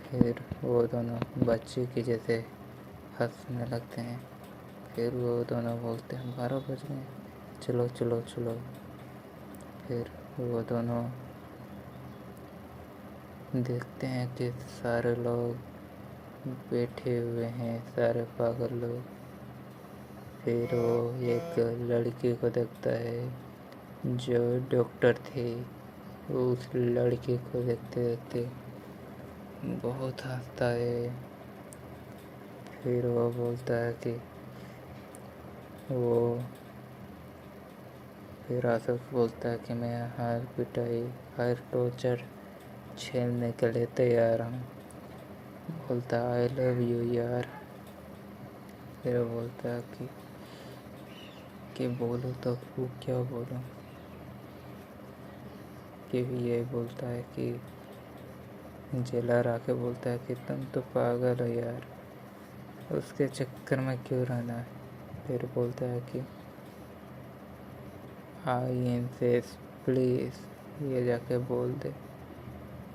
Speaker 6: फिर वो दोनों बच्चे के जैसे हंसने लगते हैं। फिर वो दोनों बोलते हैं 12 बज गए, चलो चलो चलो। फिर वो दोनों देखते हैं कि सारे लोग बैठे हुए हैं, सारे पागल लोग। फिर वो एक लड़की को देखता है जो डॉक्टर थी। वो उस लड़की को देखते देखते बहुत हंसता है। फिर वो बोलता है कि वो फिर आशुक बोलता है कि मैं हर पिटाई, हर टॉर्चर झेलने के लिए तैयार हूँ। बोलता आई लव यू यार। फिर वो बोलता है कि बोलो तो क्या बोलूँ। कि ये बोलता है कि जेलर आके बोलता है कि तुम तो पागल हो यार, उसके चक्कर में क्यों रहना है। फिर बोलता है कि आई इंसेस प्लीज, ये जाके बोल दे।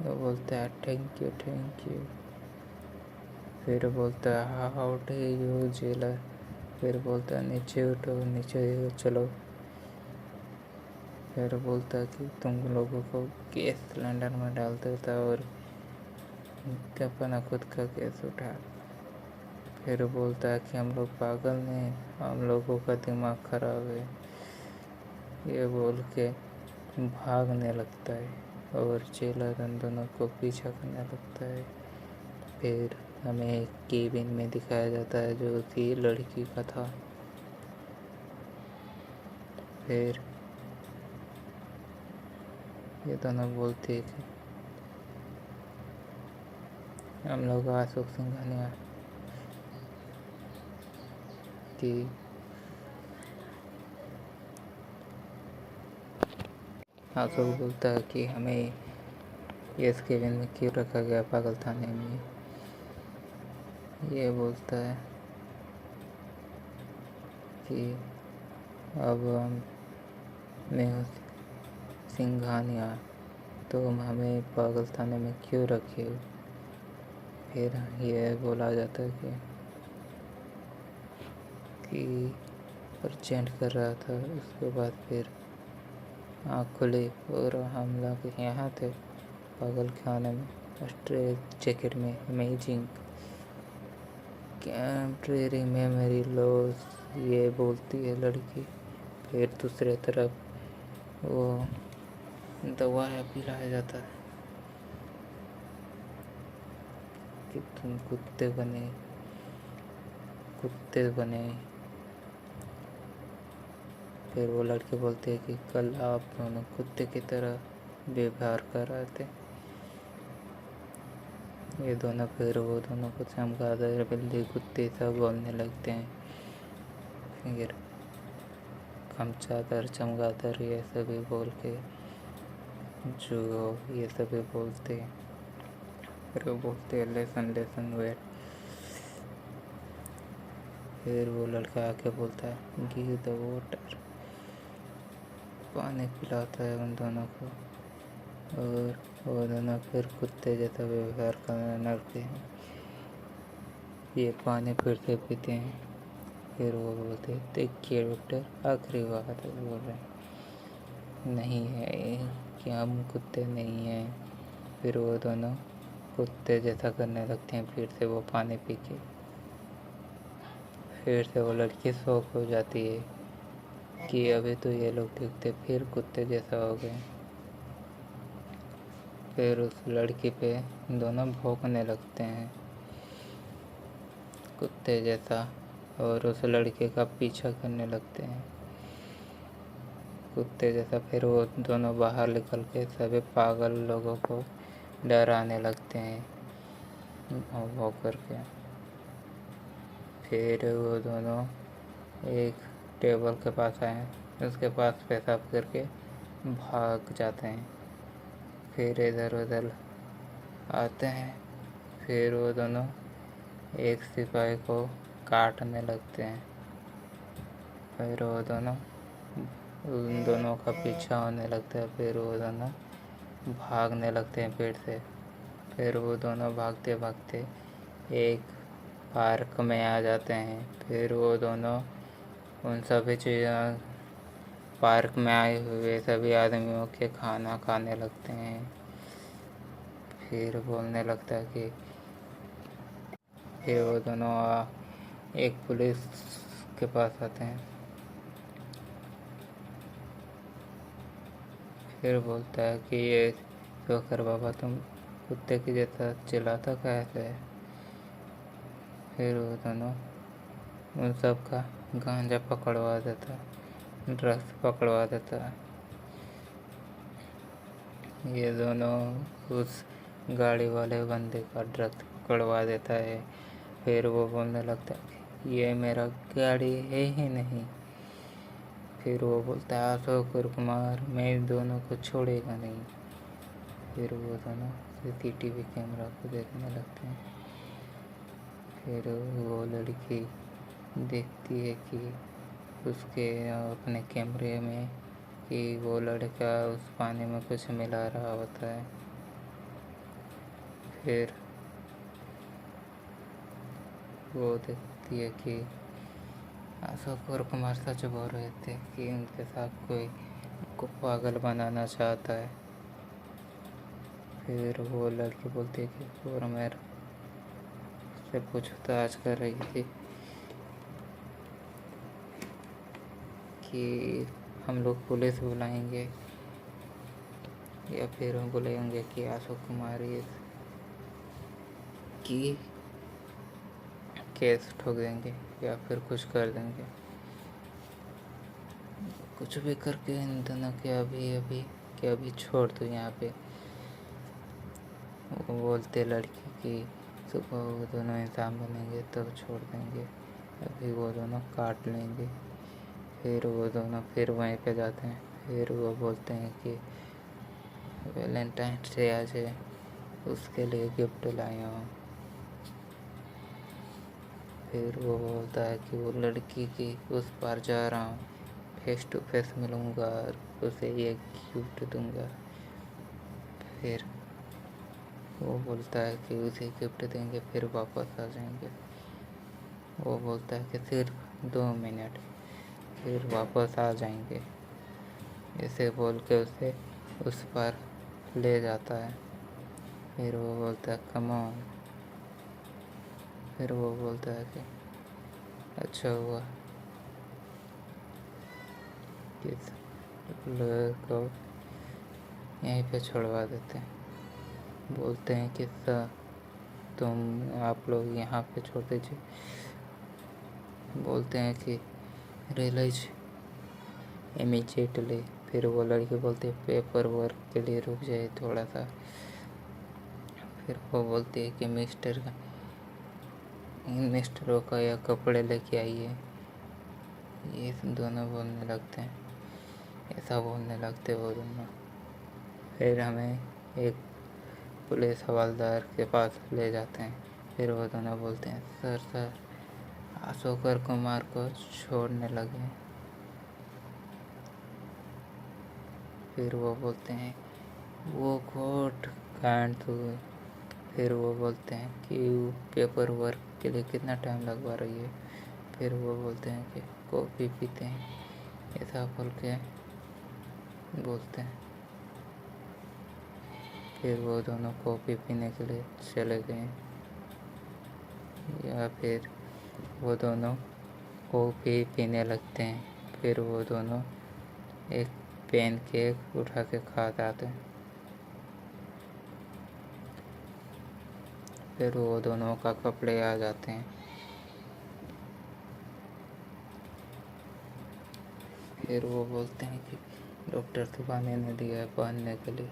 Speaker 6: वो बोलता है थैंक यू थैंक यू। फिर बोलता है हाउ डे यू जेलर। फिर बोलता है नीचे उठो नीचे चलो। फिर बोलता है कि तुम लोगों को गैस सिलेंडर में डाल देता और अपना खुद का गैस उठा। फिर बोलता है कि हम लोग पागल नहीं, हम लोगों का दिमाग खराब है। ये बोल के भागने लगता है और जेलर उन दोनों को पीछा करने लगता है। फिर हमें एक केबिन में दिखाया जाता है जो उसी लड़की का था। फिर ये दोनों बोलते कि हम लोग आशुक सिंघानिया कि आशुक बोलता है कि हमें इस केबिन में क्यों रखा गया पागल थाने में। ये बोलता है कि अब मैं हूँ सिंघानिया, तुम हमें पागल थाने में क्यों रखे हो। फिर ये बोला जाता है कि अर्जेंट कर रहा था। उसके बाद फिर आँख खुली और हम लोग यहाँ थे पागल खाने में, स्ट्रेट जैकेट में अमेजिंग टेम्परेरी मेमोरी लॉस, ये बोलती है लड़की। फिर दूसरे तरफ वो दवा पिलाया जाता है कि तुम कुत्ते बने। फिर वो लड़के बोलते हैं कि कल आप दोनों कुत्ते की तरह व्यवहार कर रहे थे। ये दोनों फिर वो दोनों को चमगादड़ बिल्ली कुत्ते सब बोलने लगते हैं। फिर खमचादर चमगादड़ ये सभी बोल के जो ये सभी बोलते हैं। फिर वो बोलते हैं लेसन वेट। फिर वो लड़का आके बोलता है गिव द वाटर, पानी पिलाता है उन दोनों को। और वो दोनों फिर कुत्ते जैसा व्यवहार करने लगते हैं। ये पानी फिर से पीते हैं। फिर वो बोलते हैं देखिए डॉक्टर, आखिरी बात बोल रहे हैं नहीं है कि हम कुत्ते नहीं हैं। फिर वो दोनों कुत्ते जैसा करने लगते हैं। फिर से वो पानी पी के फिर से वो लड़की शौक हो जाती है कि अभी तो ये लोग देखते फिर कुत्ते जैसा हो गए। फिर उस लड़की पे दोनों भौंकने लगते हैं कुत्ते जैसा और उस लड़के का पीछा करने लगते हैं कुत्ते जैसा। फिर वो दोनों बाहर निकल के सभी पागल लोगों को डराने लगते हैं भौं करके। फिर वो दोनों एक टेबल के पास आए, उसके पास पेशाब करके भाग जाते हैं। फिर इधर उधर आते हैं। फिर वो दोनों एक सिपाही को काटने लगते हैं। फिर वो दोनों उन दोनों का पीछा होने लगता है। फिर वो दोनों भागने लगते हैं पेड़ से। फिर वो दोनों भागते भागते एक पार्क में आ जाते हैं। फिर वो दोनों उन सभी चीज़ों पार्क में आए हुए सभी आदमियों के खाना खाने लगते हैं। फिर बोलने लगता है कि फिर वो दोनों एक पुलिस के पास आते हैं। फिर बोलता है कि ये जोकर बाबा तुम कुत्ते की जैसा चिल्लाता कैसे है। फिर वो दोनों उन सब का गांजा पकड़वा देता, ड्रग्स पकड़वा देता है। ये दोनों उस गाड़ी वाले बंदे का ड्रग्स पकड़वा देता है। फिर वो बोलने लगता है ये मेरा गाड़ी है ही नहीं। फिर वो बोलता है अशोक कुमार मैं इन दोनों को छोड़ेगा नहीं। फिर वो दोनों सीसीटीवी कैमरा को देखने लगते हैं। फिर वो लड़की देखती है कि उसके अपने कैमरे में कि वो लड़का उस पानी में कुछ मिला रहा होता है। फिर वो देखती है कि अशोक और कुमार सच बोल रहे थे कि उनके साथ कोई को पागल बनाना चाहता है। फिर वो लड़की बोलती है कि और मेरे से पूछताछ कर रही थी कि हम लोग पुलिस बुलाएंगे या फिर हम बोलेंगे कि अशोक कुमार की केस ठोक देंगे या फिर कुछ कर देंगे। कुछ भी करके इन दोनों के अभी छोड़ दो यहाँ पे। वो बोलते लड़की कि सुबह वो दोनों इंसान बनेंगे तब छोड़ देंगे, अभी वो दोनों काट लेंगे। फिर वो दोनों फिर वहीं पे जाते हैं। फिर वो बोलते हैं कि वैलेंटाइन डे आज है, उसके लिए गिफ्ट लाया हूँ। फिर वो बोलता है कि वो लड़की की उस पार जा रहा हूँ, फेस टू फेस मिलूँगा और उसे ये गिफ्ट दूँगा। फिर वो बोलता है कि उसे गिफ्ट देंगे फिर वापस आ जाएंगे। वो बोलता है कि सिर्फ 2 मिनट फिर वापस आ जाएंगे। ऐसे बोल के उसे उस पर ले जाता है। फिर वो बोलता है कम ऑन। फिर वो बोलता है कि अच्छा हुआ कि लोग को यहीं पे छोड़वा देते हैं। बोलते हैं कि सर तुम आप लोग यहाँ पे छोड़ दीजिए। बोलते हैं कि रियलाइज इमीडिएटली। फिर वो लड़की बोलती है पेपर वर्क के लिए रुक जाए थोड़ा सा। फिर वो बोलती है कि मिस्टरों का या कपड़े लेके आइए। ये दोनों बोलने लगते हैं, ऐसा बोलने लगते वो दोनों। फिर हमें एक पुलिस हवलदार के पास ले जाते हैं। फिर वो दोनों बोलते हैं सर अशोक कुमार को छोड़ने लगे। फिर वो बोलते हैं वो कोर्ट कांड हुए। फिर वो बोलते हैं कि पेपर वर्क के लिए कितना टाइम लगवा रही है। फिर वो बोलते हैं कि कॉफ़ी पीते हैं, ऐसा बोल के बोलते हैं। फिर वो दोनों कॉफ़ी पीने के लिए चले गए या फिर वो दोनों कॉफ़ी पीने लगते हैं। फिर वो दोनों एक पेन केक उठा के खा जाते हैं। फिर वो दोनों का कपड़े आ जाते हैं। फिर वो बोलते हैं कि डॉक्टर सुबाने ने दिया है पहनने के लिए।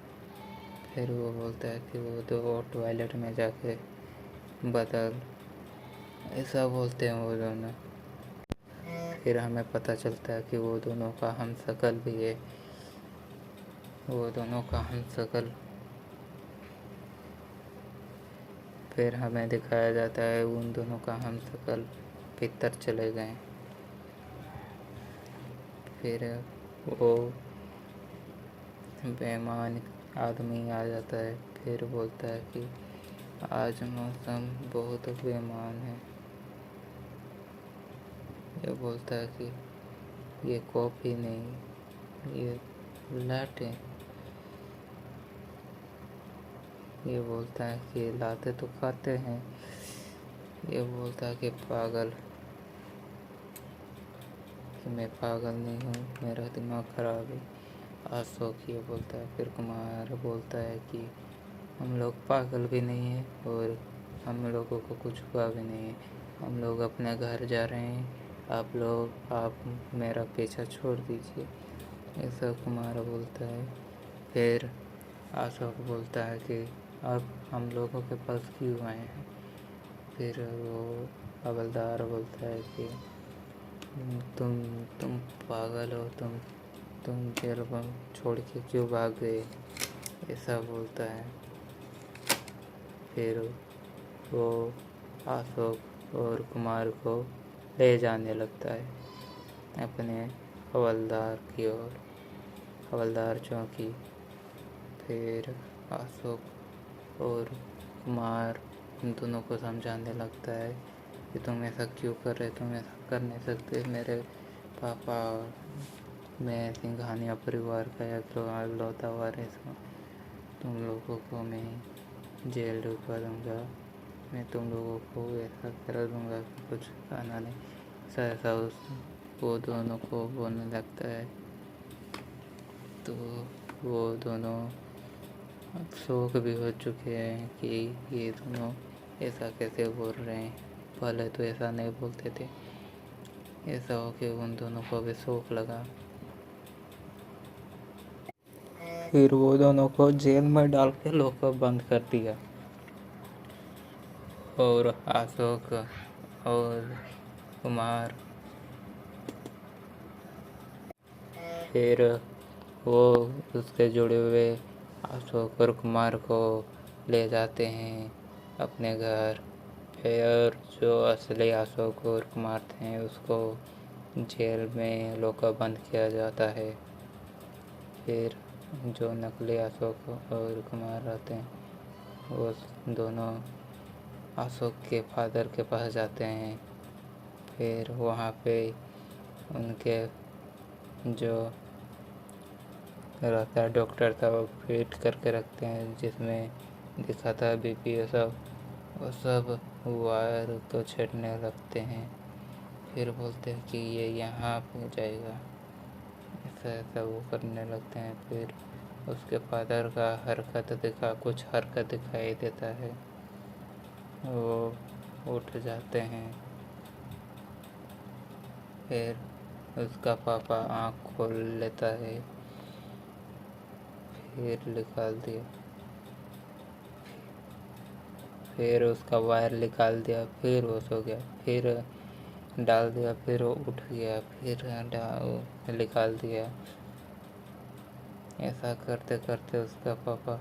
Speaker 6: फिर वो बोलता है कि वो दो टॉयलेट में जाके बदल, ऐसा बोलते हैं वो दोनों। फिर हमें पता चलता है कि वो दोनों का हमशक्ल भी है। वो दोनों का हमशक्ल फिर हमें दिखाया जाता है उन दोनों का हम शकल भीतर चले गए। फिर वो बेईमान आदमी आ जाता है, फिर बोलता है कि आज मौसम बहुत बेईमान है। ये बोलता है कि ये कॉफ़ी नहीं, ये लाट है। ये बोलता है कि लाते तो खाते हैं। ये बोलता है कि पागल, कि मैं पागल नहीं हूँ, मेरा दिमाग खराब है। अशोक ये बोलता है। फिर कुमार बोलता है कि हम लोग पागल भी नहीं है और हम लोगों को कुछ हुआ भी नहीं है, हम लोग अपने घर जा रहे हैं, आप मेरा पीछा छोड़ दीजिए, ऐसा कुमार बोलता है। फिर अशोक बोलता है कि अब हम लोगों के पास क्यों आए हैं। फिर वो हवलदार बोलता है कि तुम पागल हो, तुम जेल में छोड़ के क्यों भाग गए, ऐसा बोलता है। फिर वो अशोक और कुमार को ले जाने लगता है अपने हवलदार की ओर, हवलदार चौकी। फिर अशोक और कुमार उन दोनों को समझाने लगता है कि तुम ऐसा क्यों कर रहे, तुम ऐसा कर नहीं सकते। मेरे पापा और मैं सिंघानिया परिवार का इकलौता वारिस हूँ, तुम लोगों को मैं जेल ढुकवा दूँगा, मैं तुम लोगों को ऐसा कर दूँगा कि कुछ खाना नहीं। ऐसा वो दोनों को बोलने लगता है। तो वो दोनों अब शौक भी हो चुके हैं कि ये दोनों ऐसा कैसे बोल रहे हैं, पहले तो ऐसा नहीं बोलते थे। ऐसा हो कि उन दोनों को भी शौक लगा। फिर वो दोनों को जेल में डाल के लोग बंद कर दिया और अशोक और कुमार फिर वो उसके जुड़े हुए अशोक और कुमार को ले जाते हैं अपने घर। फिर जो असली अशोक और कुमार थे उसको जेल में लोका बंद किया जाता है। फिर जो नकली अशोक और कुमार रहते हैं वो दोनों अशोक के फादर के पास जाते हैं। फिर वहाँ पे उनके जो रहता है डॉक्टर था वो फिट करके रखते हैं, जिसमें लिखा था बीपी, वो सब वायर को छेड़ने लगते हैं। फिर बोलते हैं कि ये यहाँ पे जाएगा, ऐसा ऐसा वो करने लगते हैं। फिर उसके फादर का कुछ हरकत दिखाई देता है, वो उठ जाते हैं। फिर उसका पापा आँख खोल लेता है, फिर निकाल दिया, फिर उसका वायर निकाल दिया, फिर वो सो गया, फिर डाल दिया, फिर वो उठ गया, फिर निकाल दिया। ऐसा करते करते उसका पापा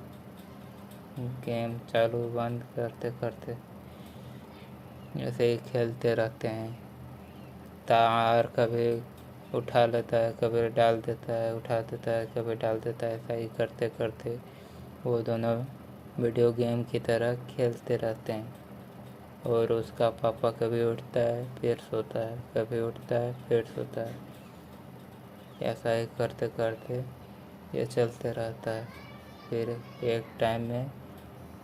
Speaker 6: गेम चालू बंद करते करते ऐसे ही खेलते रहते हैं। तार कभी उठा लेता है, कभी डाल देता है, उठा देता है, कभी डाल देता है। ऐसा ही करते करते वो दोनों वीडियो गेम की तरह खेलते रहते हैं। और उसका पापा कभी उठता है फिर सोता है, कभी उठता है फिर सोता है। ऐसा ही करते करते ये चलते रहता है। फिर एक टाइम में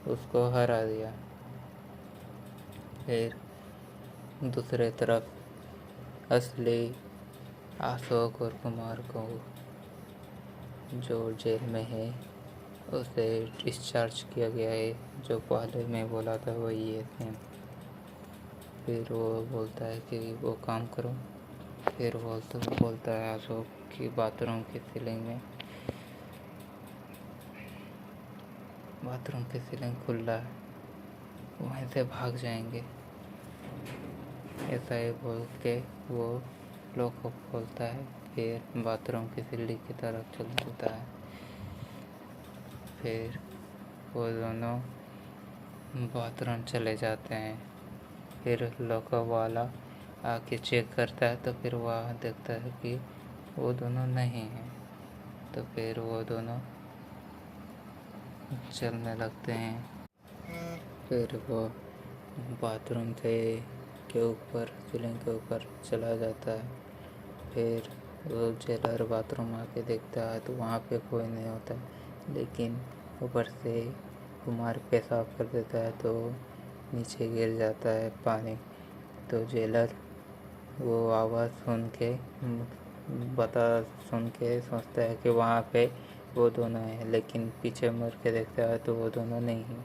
Speaker 6: उसको हरा दिया। फिर दूसरे तरफ असली अशोक और कुमार को जो जेल में है उसे डिस्चार्ज किया गया है, जो पहले मैं बोला था वही है सेम। फिर वो बोलता है कि वो काम करो। फिर बोलता है अशोक की बाथरूम की सीलिंग खुला है, वहीं से भाग जाएंगे। ऐसा ही बोल के वो लोग को खोलता है, फिर बाथरूम की सीढ़ी की तरफ चल देता है। फिर वो दोनों बाथरूम चले जाते हैं। फिर लॉकर वाला आके चेक करता है तो फिर वह देखता है कि वो दोनों नहीं हैं। तो फिर वो दोनों चलने लगते हैं। फिर वो बाथरूम से के ऊपर सीलिंग के ऊपर चला जाता है। फिर वो जेलर बाथरूम आके देखता है तो वहाँ पे कोई नहीं होता है, लेकिन ऊपर से कुमार पेशाब कर देता है तो नीचे गिर जाता है पानी। तो जेलर वो आवाज़ सुन के सोचता है कि वहाँ पे वो दोनों हैं, लेकिन पीछे मुड़ के देखता है तो वो दोनों नहीं हैं।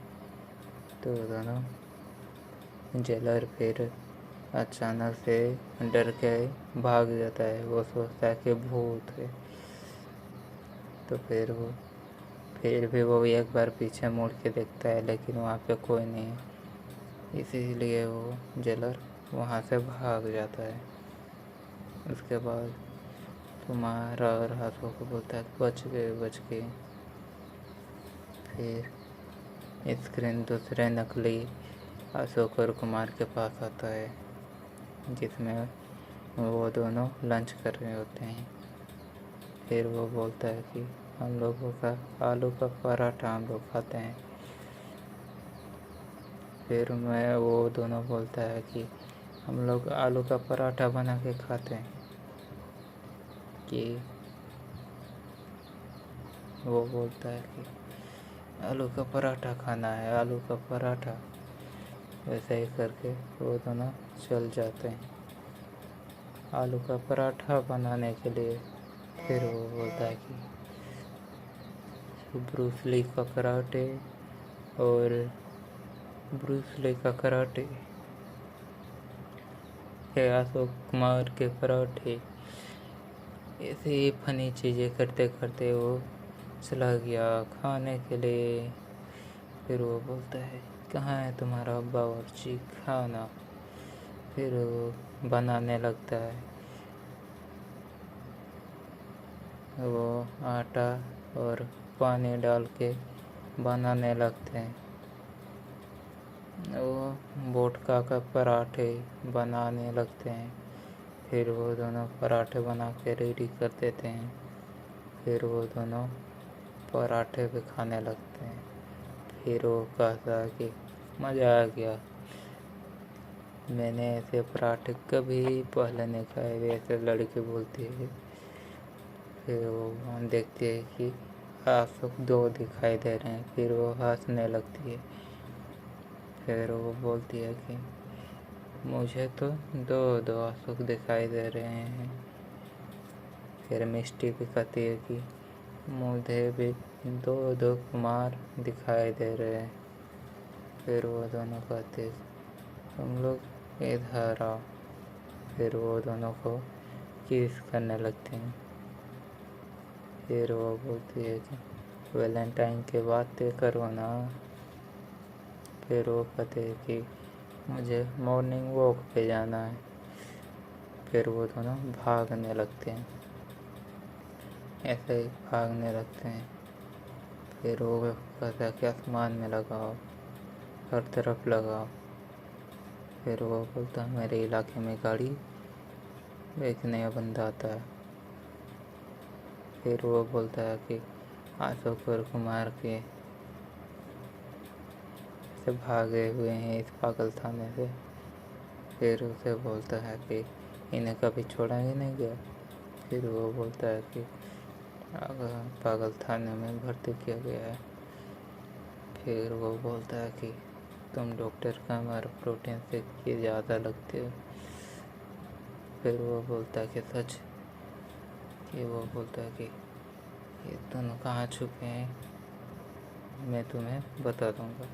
Speaker 6: तो वो दोनों जेलर फिर अचानक से डर के भाग जाता है। वो सोचता है कि भूत है। तो फिर भी वो एक बार पीछे मुड़ के देखता है, लेकिन वहाँ पे कोई नहीं है। इसीलिए वो जेलर वहाँ से भाग जाता है। उसके बाद कुमार और हाथों को बोलता है बच गए। फिर स्क्रीन दूसरे नकली अशोक और कुमार के पास आता है, जिसमें वो दोनों लंच कर रहे होते हैं। फिर वो बोलता है कि हम लोगों का आलू का पराठा हम लोग खाते हैं। फिर मैं वो दोनों बोलता है कि हम लोग आलू का पराठा बना के खाते हैं। कि वो बोलता है कि आलू का पराठा खाना है, आलू का पराठा। वैसे ही करके वो दोनों चल जाते हैं आलू का पराठा बनाने के लिए। फिर वो बोलता है कि ब्रूस ली का कराटे और ब्रूस ली का कराटे है अशोक कुमार के पराठे। ऐसे ही फनी चीज़ें करते करते वो चला गया खाने के लिए। फिर वो बोलता है कहाँ है तुम्हारा बावर्ची खाना। फिर वो बनाने लगता है। वो आटा और पानी डाल के बनाने लगते हैं। वो वोडका का पराठे बनाने लगते हैं। फिर वो दोनों पराठे बना के रेडी कर देते हैं। फिर वो दोनों पराठे भी खाने लगते हैं। फिर वो कहता है कि मज़ा आ गया, मैंने ऐसे पराठे कभी पहले नहीं खाए। वैसे लड़की बोलती है। फिर वो देखती है कि आंसू दो दिखाई दे रहे हैं। फिर वो हंसने लगती है। फिर वो बोलती है कि मुझे तो दो आंसू दिखाई दे रहे हैं। फिर मिष्टी भी कहती है कि मुझे भी दो कुमार दिखाई दे रहे हैं। फिर वो दोनों कहते हैं तुम लोग इधर आओ। फिर वो दोनों को किस करने लगते हैं। फिर वो बोलती है कि वैलेंटाइन के बातें करो ना। फिर वो कहते हैं कि मुझे मॉर्निंग वॉक पे जाना है। फिर वो दोनों भागने लगते हैं। ऐसे ही भागने लगते हैं। फिर वो कहता है कि आसमान में लगाओ, हर तरफ लगाओ। फिर वो बोलता है मेरे इलाके में गाड़ी एक नया बंदा आता है। फिर वो बोलता है कि अशोक और कुमार के से भागे हुए हैं इस पागल थाने से। फिर उसे बोलता है कि इन्हें कभी छोड़ा ही नहीं गया। फिर वो बोलता है कि पागल थाने में भर्ती किया गया है। फिर वो बोलता है कि तुम डॉक्टर का हमारा प्रोटीन से कि ज़्यादा लगते हो। फिर वो बोलता है कि सच। कि वो बोलता है कि ये दोनों कहाँ छुपे हैं, मैं तुम्हें बता दूँगा।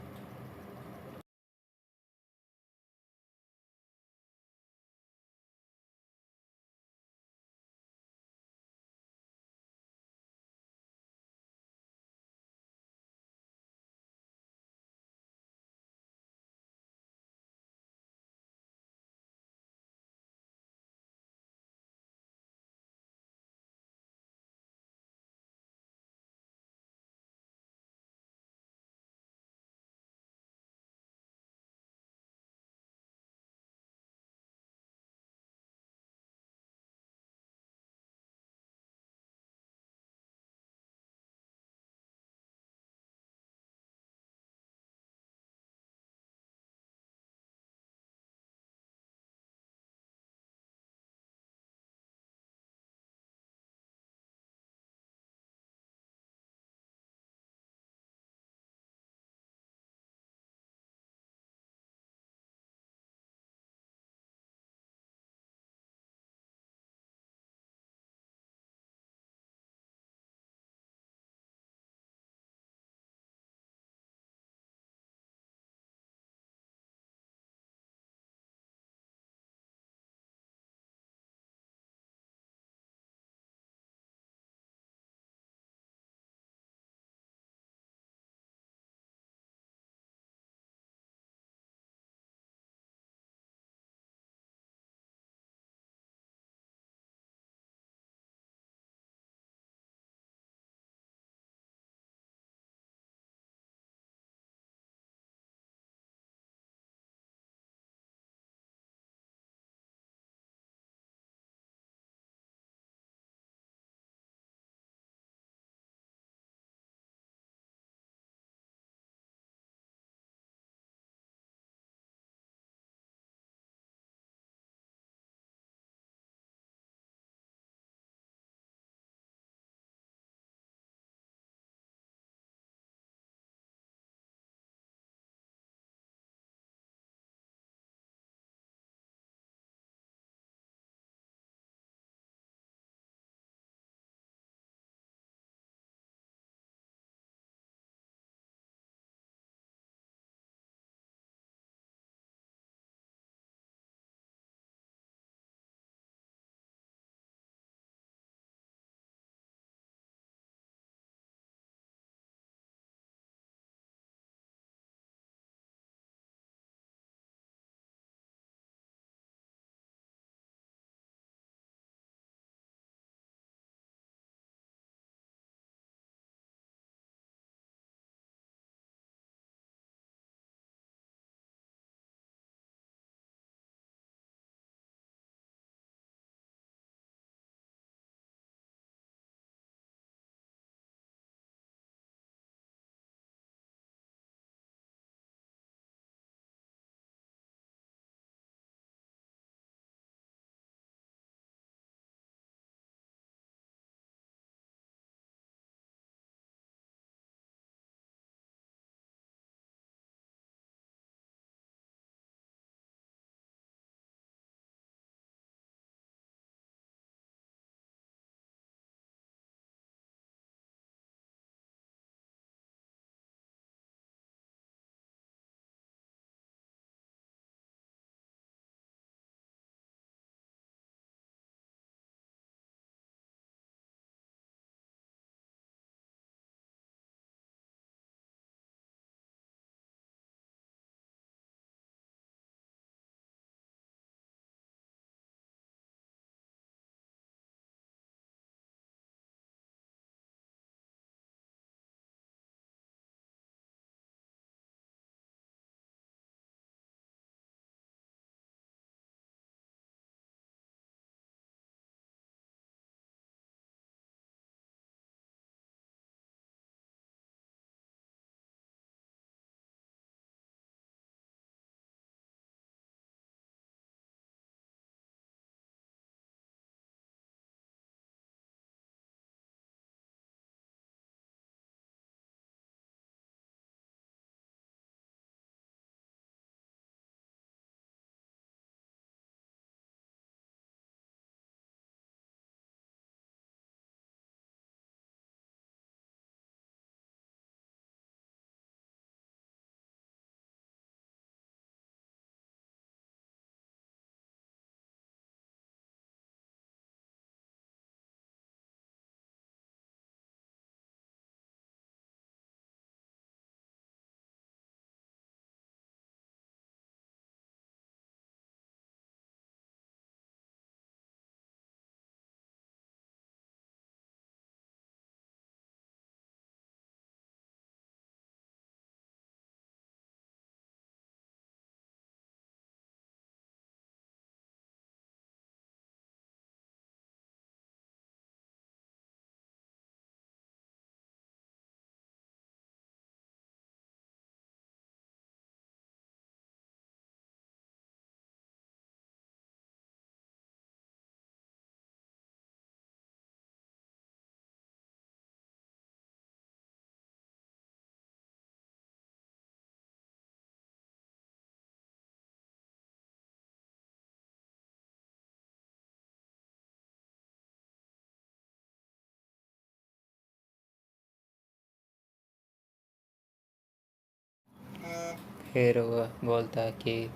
Speaker 6: फिर वह बोलता है कि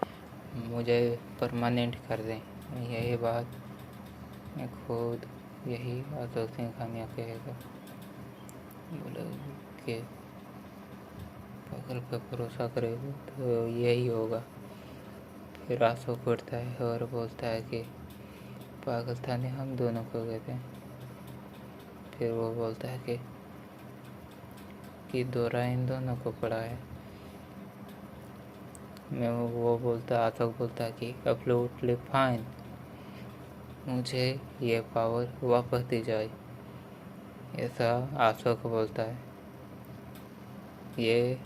Speaker 6: मुझे परमानेंट कर दें। यही बात मैं खुद यही अशोक सिंह खानिया कहेगा। बोले कि पागल पे भरोसा करेगा तो यही होगा। फिर अशोक उठता है और बोलता है कि पागल था नहीं, हम दोनों को गए थे। फिर वो बोलता है कि दौरा इन दोनों को पड़ा है। वो बोलता, अशोक बोलता है कि एब्सोल्युटली फाइन, मुझे ये पावर वापस दी जाए, ऐसा अशोक बोलता है। ये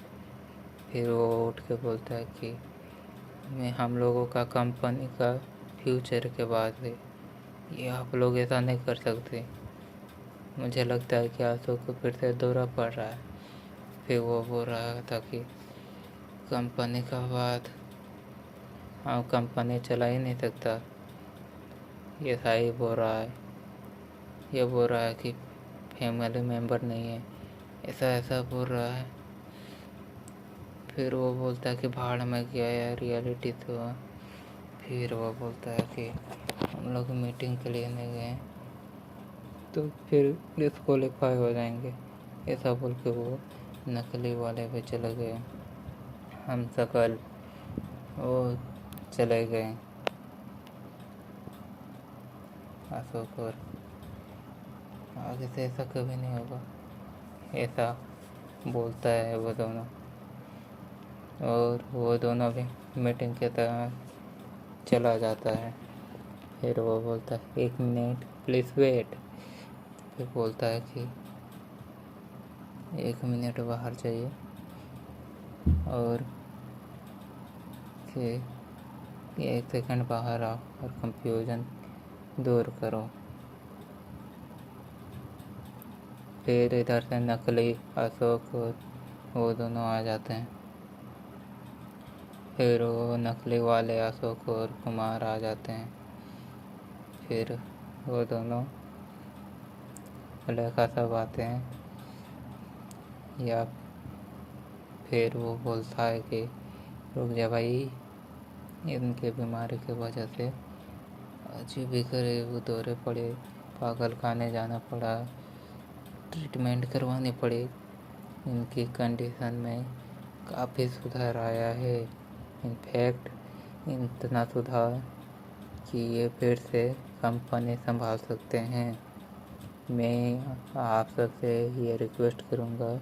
Speaker 6: फिर वो उठ के बोलता है कि मैं हम लोगों का कंपनी का फ्यूचर के बाद है, ये आप लोग ऐसा नहीं कर सकते। मुझे लगता है कि अशोक को फिर से दौरा पड़ रहा है। फिर वो बोल रहा था कि कंपनी का बाद हम कंपनी चला ही नहीं सकता, ये सही बोल रहा है। ये बोल रहा है कि फैमिली मेम्बर नहीं है, ऐसा ऐसा बोल रहा है। फिर वो बोलता है कि भाड़ में गया यार, रियलिटी तो। फिर वो बोलता है कि हम लोग मीटिंग के लिए नहीं गए तो फिर डिस्क्वालीफाई हो जाएंगे, ऐसा बोल के वो नकली वाले पे चले गए। हम सकल वो चले गए अशोक, और आगे से ऐसा कभी नहीं होगा, ऐसा बोलता है वो दोनों। और वो दोनों भी मीटिंग के तरह चला जाता है। फिर वो बोलता है 1 मिनट प्लीज़ वेट। फिर बोलता है कि 1 मिनट बाहर जाइए और कि 1 सेकंड बाहर आओ और कंफ्यूजन दूर करो। फिर इधर से नकली अशोक और वो दोनों आ जाते हैं। फिर वो नकली वाले अशोक और कुमार आ जाते हैं। फिर वो दोनों लेखा सब आते हैं। या फिर वो बोलता है कि रुक जा भाई, इनके बीमारी की वजह से अजीब ही गरीब दौरे पड़े, पागल खाने जाना पड़ा, ट्रीटमेंट करवानी पड़ी। इनकी कंडीशन में काफ़ी सुधार आया है। इनफैक्ट इतना सुधार कि ये फिर से कंपनी संभाल सकते हैं। मैं आप सबसे ये रिक्वेस्ट करूँगा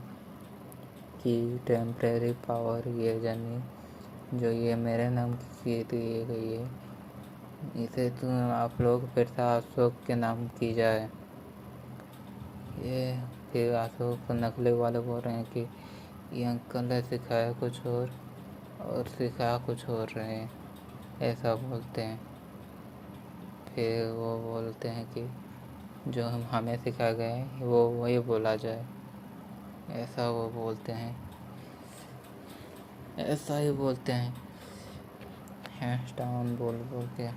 Speaker 6: कि टेम्परेरी पावर ये जर्नी जो ये मेरे नाम की दी गई है, इसे तो आप लोग फिर से अशोक के नाम की जाए। ये फिर अशोक नकली वाले बोल रहे हैं कि ये अंकल ने सिखाया कुछ और सिखा कुछ और रहे हैं, ऐसा बोलते हैं। फिर वो बोलते हैं कि जो हमें सिखाया गया है वो वही बोला जाए, ऐसा वो बोलते हैं, ऐसा ही बोलते हैं हैंड्स डाउन बोल बोल के।